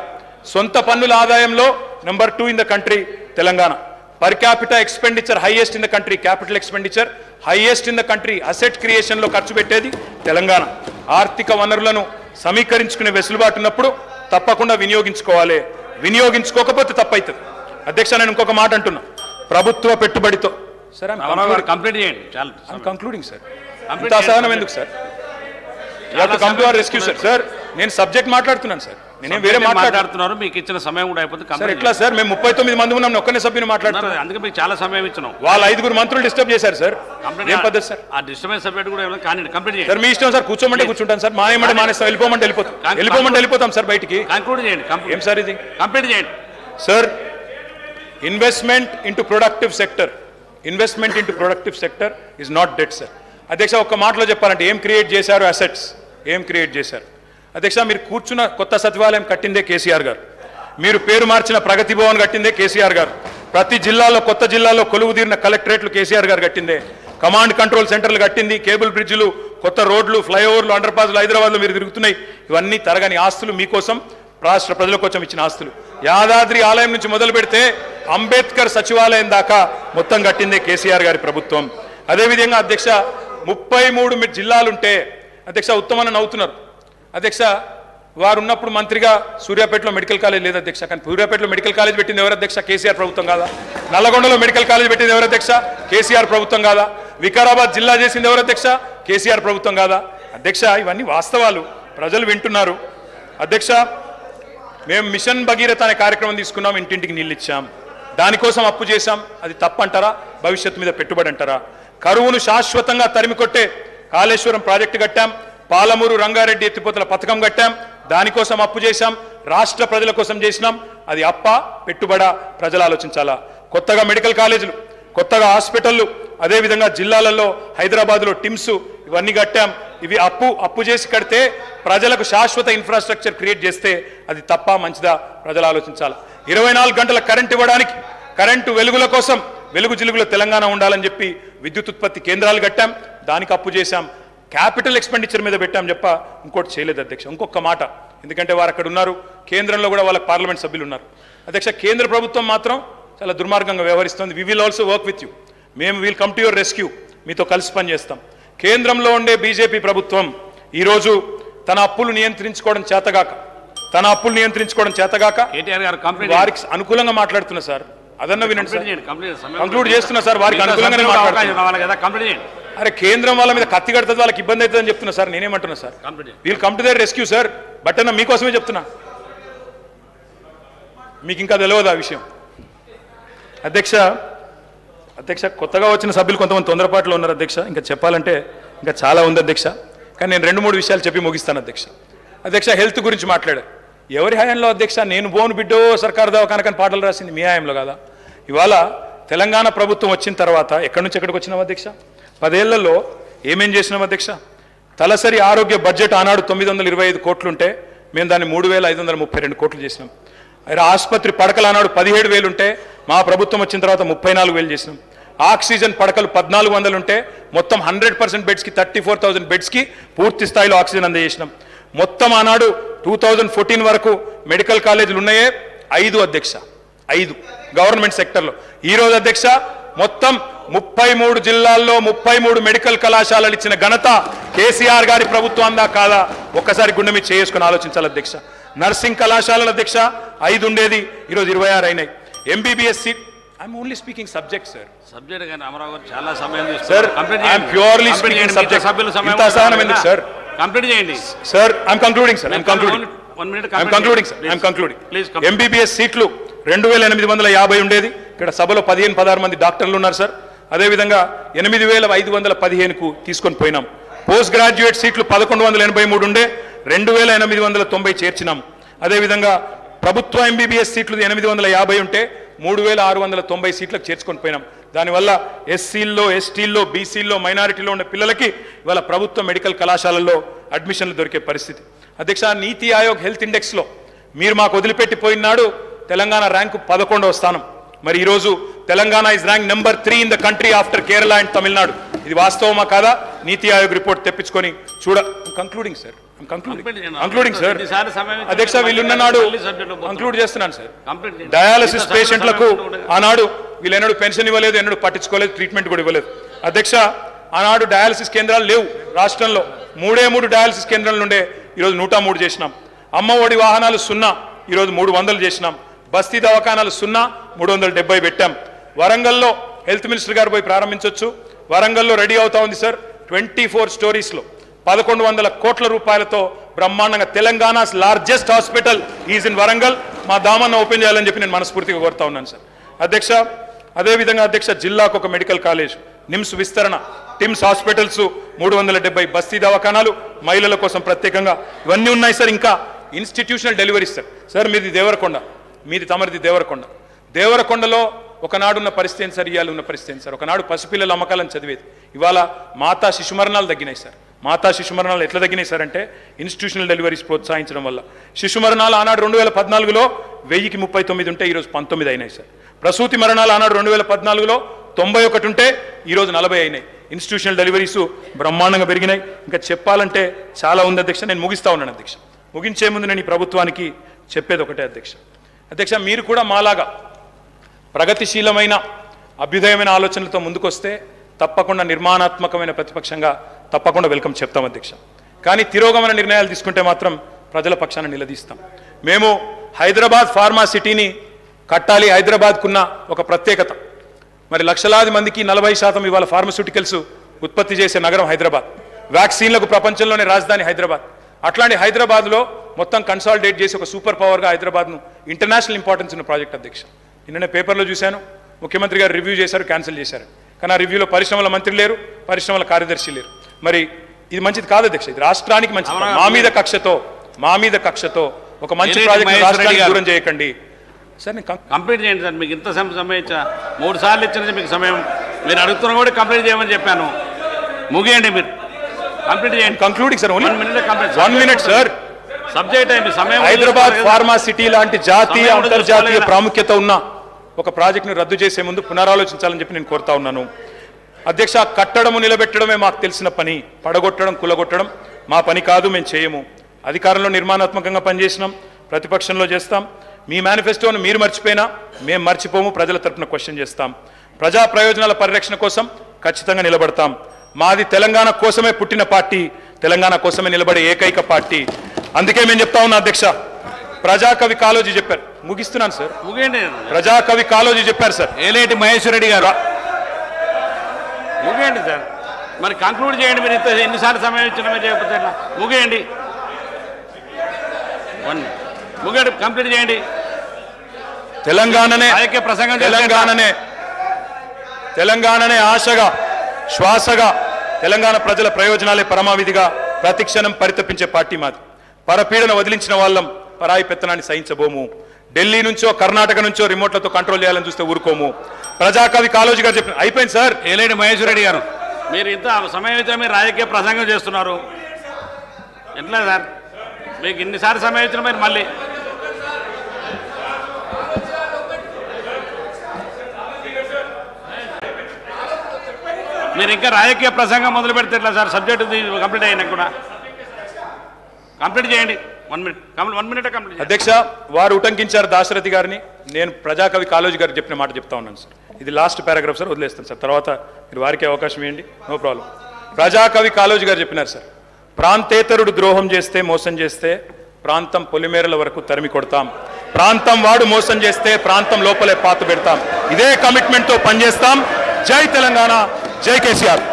Speaker 2: సొంత పన్నుల ఆదాయంలో number 2 in the country Telangana. Per capital expenditure highest in the country, capital expenditure highest in the country. Asset క్రియేషన్లో ఖర్చు పెట్టేది తెలంగాణ. ఆర్థిక వనరులను సమీకరించుకునే వెసులుబాటు ఉన్నప్పుడు తప్పకుండా వినియోగించుకోవాలి, వినియోగించుకోకపోతే తప్పవుతుంది. అధ్యక్ష, నేను ఇంకొక మాట అంటున్నా, ప్రభుత్వ పెట్టుబడితో సార్
Speaker 1: కంప్లీట్ చేయండి.
Speaker 2: కంక్లూడింగ్ సార్, అంత అసహనం ఎందుకు sir? Come to our rescue sir. Sir, నేను సబ్జెక్ట్ మాట్లాడుతున్నాను సార్, నేనేం వేరే
Speaker 1: మాట్లాడుతున్నారు. మీకు ఇచ్చిన సమయం కూడా అయిపోతుంది
Speaker 2: సార్. ఎట్లా సార్, మేము 39 మంది ఉన్నాం, ఒక్కనే సభ్యుని మాట్లాడుతున్నాను,
Speaker 1: అందుకే మీకు చాలా సమయం ఇచ్చినాం.
Speaker 2: వాళ్ళ 5 మంత్రులు డిస్టర్బ్ చేశారు సార్. ఏం పద్ధతి సార్?
Speaker 1: ఆ డిస్టర్బెన్స్ సబ్జెక్ట్ కూడా కానీ కంప్లీట్ చేయండి
Speaker 2: సార్. మీ ఇష్టం సార్, కూర్చోమంటే కూర్చుంటాను సార్, మానేమంటే మానేస్తాం, వెళ్ళిపోమంటే వెళ్ళిపోతాం సార్ బయటికి.
Speaker 1: కంక్లూడ్ చేయండి.
Speaker 2: ఏం సార్ ఇది?
Speaker 1: కంప్లీట్ చేయండి
Speaker 2: sir. Investment into productive sector is not debt sir. అధ్యక్ష, ఒక్క మాటలో చెప్పాలంటే ఏం క్రియేట్ చేశారు? అసెట్స్ ఏం క్రియేట్ చేశారు? అధ్యక్ష, మీరు కూర్చున్న కొత్త సచివాలయం కట్టిందే కేసీఆర్ గారు, మీరు పేరు మార్చిన ప్రగతి భవన్ కట్టిందే కేసీఆర్ గారు, ప్రతి జిల్లాలో కొత్త జిల్లాలో కొలువు తీరిన కలెక్టరేట్లు కేసీఆర్ గారు కట్టిందే, కమాండ్ కంట్రోల్ సెంటర్లు కట్టింది, కేబుల్ బ్రిడ్జ్లు, కొత్త రోడ్లు, ఫ్లైఓవర్లు, అండర్ పాస్లు హైదరాబాద్లో మీరు తిరుగుతున్నాయి. ఇవన్నీ తరగని ఆస్తులు, మీకోసం రాష్ట్ర ప్రజల కోసం ఇచ్చిన ఆస్తులు. యాదాద్రి ఆలయం నుంచి మొదలు పెడితే అంబేద్కర్ సచివాలయం దాకా మొత్తం కట్టిందే కేసీఆర్ గారి ప్రభుత్వం. అదేవిధంగా అధ్యక్ష, 33 జిల్లాలుంటే అధ్యక్ష, ఉత్తమని నవ్వుతున్నారు అధ్యక్ష. వారు ఉన్నప్పుడు మంత్రిగా సూర్యాపేటలో మెడికల్ కాలేజ్ లేదు అధ్యక్ష, కానీ సూర్యాపేటలో మెడికల్ కాలేజ్ పెట్టింది ఎవరు అధ్యక్ష? కేసీఆర్ ప్రభుత్వం కాదా? నల్లగొండలో మెడికల్ కాలేజ్ పెట్టింది ఎవరు అధ్యక్ష? కేసీఆర్ ప్రభుత్వం కాదా? వికారాబాద్ జిల్లా చేసింది ఎవరు అధ్యక్ష? కేసీఆర్ ప్రభుత్వం కాదా? అధ్యక్ష, ఇవన్నీ వాస్తవాలు, ప్రజలు వింటున్నారు. అధ్యక్ష, మేము మిషన్ భగీరథ అనే కార్యక్రమం తీసుకున్నాం, ఇంటింటికి నీళ్ళు ఇచ్చాం, దానికోసం అప్పు చేశాం. అది తప్పంటారా? భవిష్యత్తు మీద పెట్టుబడి అంటారా? కరువును శాశ్వతంగా తరిమికొట్టే కాళేశ్వరం ప్రాజెక్టు కట్టాం, పాలమూరు రంగారెడ్డి ఎత్తిపోతల పథకం కట్టాం, దానికోసం అప్పు చేశాం, రాష్ట్ర ప్రజల కోసం చేసినాం. అది అప్ప పెట్టుబడా? ప్రజలు ఆలోచించాలా. కొత్తగా మెడికల్ కాలేజీలు, కొత్తగా హాస్పిటళ్ళు, అదేవిధంగా జిల్లాలలో హైదరాబాద్లో టిమ్స్ ఇవన్నీ కట్టాం. ఇవి అప్పు చేసి కడితే ప్రజలకు శాశ్వత ఇన్ఫ్రాస్ట్రక్చర్ క్రియేట్ చేస్తే అది తప్ప మంచిదా ప్రజలు ఆలోచించాలి. 24 గంటల కరెంట్ ఇవ్వడానికి, కరెంటు వెలుగుల కోసం వెలుగు జిలుగులో తెలంగాణ ఉండాలని చెప్పి విద్యుత్ ఉత్పత్తి కేంద్రాలు కట్టాం, దానికి అప్పు చేశాం. క్యాపిటల్ ఎక్స్పెండిచర్ మీద పెట్టాం చెప్ప ఇంకోటి చేయలేదు అధ్యక్ష. ఇంకొక మాట, ఎందుకంటే వారు అక్కడ ఉన్నారు, కేంద్రంలో కూడా వాళ్ళకి పార్లమెంట్ సభ్యులు ఉన్నారు అధ్యక్ష. కేంద్ర ప్రభుత్వం మాత్రం చాలా దుర్మార్గంగా వ్యవహరిస్తుంది. We will also work with you, మేము will come to your rescue, మీతో కలిసి పనిచేస్తాం. కేంద్రంలో ఉండే బీజేపీ ప్రభుత్వం ఈరోజు తన అప్పులు నియంత్రించుకోవడం చేతగాక వారికి అనుకూలంగా మాట్లాడుతున్నా సార్, అదన్న వినండి సార్, కంక్లూడ్ చేస్తున్నా సార్, వారికి అనుకూలంగానే మాట్లాడుతున్నా. అరే కేంద్రం వాళ్ళ మీద కత్తి కడుతుంది, వాళ్ళకి ఇబ్బంది అవుతుందని చెప్తున్నా సార్, నేనేమంటున్నా sir, we'll come to their rescue sir. But అన్న మీకోసమే చెప్తున్నా, మీకు ఇంకా తెలియదు ఆ విషయం. అధ్యక్ష కొత్తగా వచ్చిన సభ్యులు కొంతమంది తొందరపాటులో ఉన్నారు అధ్యక్ష, ఇంకా చెప్పాలంటే ఇంకా చాలా ఉంది అధ్యక్ష, కానీ నేను 2-3 విషయాలు చెప్పి ముగిస్తాను అధ్యక్ష. హెల్త్ గురించి మాట్లాడారు, ఎవరి హయాంలో అధ్యక్ష? నేను బోను బిడ్డో సర్కారు దవాఖానకని పాటలు రాసింది మీ హయాంలో కదా. ఇవాళ తెలంగాణ ప్రభుత్వం వచ్చిన తర్వాత ఎక్కడి నుంచి ఎక్కడికి వచ్చినాం అధ్యక్ష? 10 ఏళ్లలో ఏమేం చేసినాం అధ్యక్ష? తలసరి ఆరోగ్య బడ్జెట్ ఆనాడు 925 కోట్లుంటే మేము దాన్ని 3,532 కోట్లు చేసినాం. ఆసుపత్రి పడకలు ఆనాడు 17,000 ఉంటే మా ప్రభుత్వం వచ్చిన తర్వాత 34,000 చేసినాం. ఆక్సిజన్ పడకలు 1,400 ఉంటే మొత్తం 100% బెడ్స్కి 34,000 బెడ్స్కి పూర్తి స్థాయిలో ఆక్సిజన్ అందజేసినాం. మొత్తం ఆనాడు 2014 వరకు మెడికల్ కాలేజీలు ఉన్నాయే 5 అధ్యక్ష, 5 గవర్నమెంట్ సెక్టర్లో. ఈరోజు అధ్యక్ష మొత్తం 33 జిల్లాల్లో 33 మెడికల్ కళాశాలలు ఇచ్చిన ఘనత కేసీఆర్ గారి ప్రభుత్వం అందా కాదా? ఒక్కసారి గుండె మీద చేసుకుని ఆలోచించాలి అధ్యక్ష. నర్సింగ్ కళాశాలల అధ్యక్ష 5 ఉండేది, ఈరోజు 26 అయినాయి. MBBS seat, I'm only speaking subject sir,
Speaker 1: చాలా సమయం
Speaker 2: sir, I'm purely speaking subject. ఇంత అసహనం ఎందుకు సార్?
Speaker 1: కంప్లీట్ చేయండి
Speaker 2: sir. I'm concluding sir, I'm concluding. MBBS సీట్లు 2,850 ఉండేది, ఇక్కడ సభలో 15-16 మంది డాక్టర్లు ఉన్నారు సార్. అదేవిధంగా 8,515కు తీసుకొని పోయినాం. పోస్ట్ గ్రాడ్యుయేట్ సీట్లు 1,183 ఉండే 2,890 చేర్చినాం. అదేవిధంగా ప్రభుత్వ ఎంబీబీఎస్ సీట్లు 850 ఉంటే 3,690 సీట్లకు చేర్చుకొని పోయినాం. దానివల్ల ఎస్సీల్లో, ఎస్టీల్లో, బీసీల్లో, మైనారిటీలో ఉన్న పిల్లలకి ఇవాళ ప్రభుత్వ మెడికల్ కళాశాలల్లో అడ్మిషన్లు దొరికే పరిస్థితి. అధ్యక్ష, నీతి ఆయోగ్ హెల్త్ ఇండెక్స్లో మీరు మాకు వదిలిపెట్టిపోయినాడు తెలంగాణ ర్యాంకు 11వ స్థానం. మరి ఈరోజు Telangana is rank number 3 in the country after Kerala and Tamil Nadu. ఇది వాస్తవమా కాదా? నీతి ఆయోగ్ రిపోర్ట్ తెప్పించుకొని కంక్లూడింగ్ సార్, కంక్లూడింగ్ సార్. అధ్యక్ష వీళ్ళున్న నాడు కంక్లూడ్ చేస్తున్నాను సార్. డయాలసిస్ పేషెంట్లకు ఆనాడు వీళ్ళు ఎన్నడూ పెన్షన్ ఇవ్వలేదు, ఎన్నడూ పట్టించుకోలేదు, ట్రీట్మెంట్ కూడా ఇవ్వలేదు. అధ్యక్ష ఆనాడు డయాలసిస్ కేంద్రాలు లేవు రాష్ట్రంలో, 3 డయాలసిస్ కేంద్రాలు ఉండే, ఈరోజు 103 చేసినాం. అమ్మ ఒడి వాహనాలు 0, ఈరోజు 300 చేసినాం. బస్తీ దవాఖానాలు 0, 370 పెట్టాం. వరంగల్లో హెల్త్ మినిస్టర్ గారు పోయి ప్రారంభించవచ్చు, వరంగల్లో రెడీ అవుతా ఉంది సార్. 24 స్టోరీస్లో 1,100 కోట్ల రూపాయలతో బ్రహ్మాండంగా Telangana's largest hospital is in Warangal. మా దామన్న ఓపెన్ చేయాలని చెప్పి నేను మనస్ఫూర్తిగా కోరుతా ఉన్నాను సార్. అధ్యక్ష అదేవిధంగా అధ్యక్ష జిల్లాకు ఒక మెడికల్ కాలేజ్, నిమ్స్ విస్తరణ, టిమ్స్ హాస్పిటల్స్ 370 బస్తీ దవాఖానాలు, మహిళల కోసం ప్రత్యేకంగా ఇవన్నీ ఉన్నాయి సార్. ఇంకా ఇన్స్టిట్యూషనల్ డెలివరీస్ సార్. మీది దేవరకొండ, మీది తమరిది దేవరకొండ. దేవరకొండలో ఒకనాడున్న పరిస్థితి ఏంటి సార్, ఇవాళ ఉన్న పరిస్థితి ఏంటి సార్? ఒకనాడు పసిపిల్లల అమ్మకాలను చదివేది, ఇవాళ మాతా శిశు మరణాలు తగ్గినాయి సార్. మాతా శిశు మరణాలు ఎట్లా తగ్గినాయి సార్ అంటే ఇన్స్టిట్యూషనల్ డెలివరీస్ ప్రోత్సహించడం వల్ల. శిశు మరణాలు ఆనాడు 2014లో 1039 ఉంటే ఈరోజు 19 అయినాయి సార్. ప్రసూతి మరణాలు ఆనాడు 2014లో 91 ఉంటే ఈరోజు 40 అయినాయి. ఇన్స్టిట్యూషనల్ డెలివరీస్ బ్రహ్మాండంగా పెరిగినాయి. ఇంకా చెప్పాలంటే చాలా ఉంది అధ్యక్ష. నేను ముగిస్తా ఉన్నాను అధ్యక్ష. ముగించే ముందు నేను ఈ ప్రభుత్వానికి చెప్పేది ఒకటే అధ్యక్ష. అధ్యక్ష మీరు కూడా మాలాగా ప్రగతిశీలమైన అభ్యుదయమైన ఆలోచనలతో ముందుకొస్తే తప్పకుండా నిర్మాణాత్మకమైన ప్రతిపక్షంగా తప్పకుండా వెల్కమ్ చెప్తాం అధ్యక్ష. కానీ తిరోగమన నిర్ణయాలు తీసుకుంటే మాత్రం ప్రజల పక్షాన నిలదీస్తాం. మేము హైదరాబాద్ ఫార్మా సిటీని కట్టాలి, హైదరాబాద్కున్న ఒక ప్రత్యేకత. మరి లక్షలాది మందికి 40% ఇవాళ ఫార్మస్యూటికల్స్ ఉత్పత్తి చేసే నగరం హైదరాబాద్. వ్యాక్సిన్లకు ప్రపంచంలోనే రాజధాని హైదరాబాద్. అట్లాంటి హైదరాబాద్లో మొత్తం కన్సాలిడేట్ చేసి ఒక సూపర్ పవర్గా హైదరాబాద్ను ఇంటర్నేషనల్ ఇంపార్టెన్స్ ఉన్న ప్రాజెక్ట్ అధ్యక్ష. నిన్ననే పేపర్లో చూశాను, ముఖ్యమంత్రి గారు రివ్యూ చేశారు, క్యాన్సిల్ చేశారు. కానీ ఆ రివ్యూలో పరిశ్రమల మంత్రి లేరు, పరిశ్రమల కార్యదర్శి లేరు. మరి ఇది మంచిది కాదు అధ్యక్ష, ఇది రాష్ట్రానికి మంచిది. మా మీద కక్షతో ఒక మంచి ప్రాజెక్ట్ రాష్ట్రానికి దూరం చేయకండి. సార్ నేను
Speaker 5: కంప్లీట్ చేయండి సార్. మీకు ఇంత సమయం ఇచ్చా, 3 సార్లు ఇచ్చిన మీకు సమయం. మీరు అడుగుతున్నా కూడా కంప్లీట్ చేయమని చెప్పాను. ముగియండి, మీరు కంప్లీట్ చేయండి.
Speaker 2: Concluding sir,
Speaker 5: 1 minute complete.
Speaker 2: 1 minute sir.
Speaker 5: Subject అయింది సమయం.
Speaker 2: హైదరాబాద్ ఫార్మా సిటీ లాంటి జాతీయ అంతర్జాతీయ ప్రాముఖ్యత ఉన్న ఒక ప్రాజెక్టును రద్దు చేసే ముందు పునరాలోచించాలని చెప్పి నేను కోరుతా ఉన్నాను. అధ్యక్ష, కట్టడము నిలబెట్టడమే మాకు తెలిసిన పని, పడగొట్టడం కులగొట్టడం మా పని కాదు, మేము చేయము. అధికారంలో నిర్మాణాత్మకంగా పనిచేసినాం, ప్రతిపక్షంలో చేస్తాం. మీ మేనిఫెస్టోను మీరు మర్చిపోయినా మేము మర్చిపోము, ప్రజల తరపున క్వశ్చన్ చేస్తాం. ప్రజా ప్రయోజనాల పరిరక్షణ కోసం ఖచ్చితంగా నిలబడతాం. మాది తెలంగాణ కోసమే పుట్టిన పార్టీ, తెలంగాణ కోసమే నిలబడే ఏకైక పార్టీ. అందుకే మేము చెప్తా ఉన్నా అధ్యక్ష, ప్రజాకవి కాళోజీ చెప్పారు, ముగిస్తున్నాను సార్.
Speaker 5: ముగియండి.
Speaker 2: ప్రజాకవి కాళోజీ చెప్పారు సార్.
Speaker 5: ఏలేటి మహేశ్వర్ రెడ్డి గారు ముగియండి సార్. మరి కంక్లూడ్ చేయండి. మీరు ఎన్నిసార్లు సమయం ఇచ్చినా మీరు చేయకపోతే ముగియండి. ముగియండి, కంప్లీట్ చేయండి.
Speaker 2: తెలంగాణనే
Speaker 5: ప్రసంగం
Speaker 2: తెలంగాణనే ఆశగా శ్వాసగా తెలంగాణ ప్రజల ప్రయోజనాలే పరమావిధిగా ప్రతిక్షణం పరితపించే పార్టీ మాది. పరపీడన వదిలించిన వాళ్ళం పరాయి పెత్తనాన్ని సహించబోము. ఢిల్లీ నుంచో కర్ణాటక నుంచో రిమోట్లతో కంట్రోల్ చేయాలని చూస్తే ఊరుకోము. ప్రజాకవి కాళోజీ గారు చెప్పిన అయిపోయింది సార్.
Speaker 5: ఏలేటి మహేశ్వర్ రెడ్డి గారు, మీరు ఇంత సమయం ఇచ్చినా మీరు రాజకీయ ప్రసంగం చేస్తున్నారు. ఎట్లా సార్? మీకు ఇన్నిసార్లు సమయం ఇచ్చినా మీరు మళ్ళీ మీరు ఇంకా రాజకీయ ప్రసంగం మొదలు పెడితే ఎట్లా సార్? సబ్జెక్టు కంప్లీట్ అయినా కూడా కంప్లీట్ చేయండి. 1 minute కంప్లీట్.
Speaker 2: అధ్యక్ష, వారు ఉటంకించారు దాశరథి గారిని. నేను ప్రజాకవి కాళోజీ గారు చెప్పిన మాట చెప్తా ఉన్నాను సార్. ఇది లాస్ట్ పారాగ్రాఫ్ సార్, వదిలేస్తాను సార్. తర్వాత మీరు వారికి అవకాశం ఇవ్వండి, నో ప్రాబ్లం. ప్రజాకవి కాళోజీ గారు చెప్పినారు సార్, ప్రాంతేతరుడు ద్రోహం చేస్తే మోసం చేస్తే ప్రాంతం పొలిమేరల వరకు తరిమి కొడతాం, ప్రాంతం వాడు మోసం చేస్తే ప్రాంతం లోపలే పాత పెడతాం. ఇదే కమిట్మెంట్తో పనిచేస్తాం. జై తెలంగాణ, జై కేసీఆర్.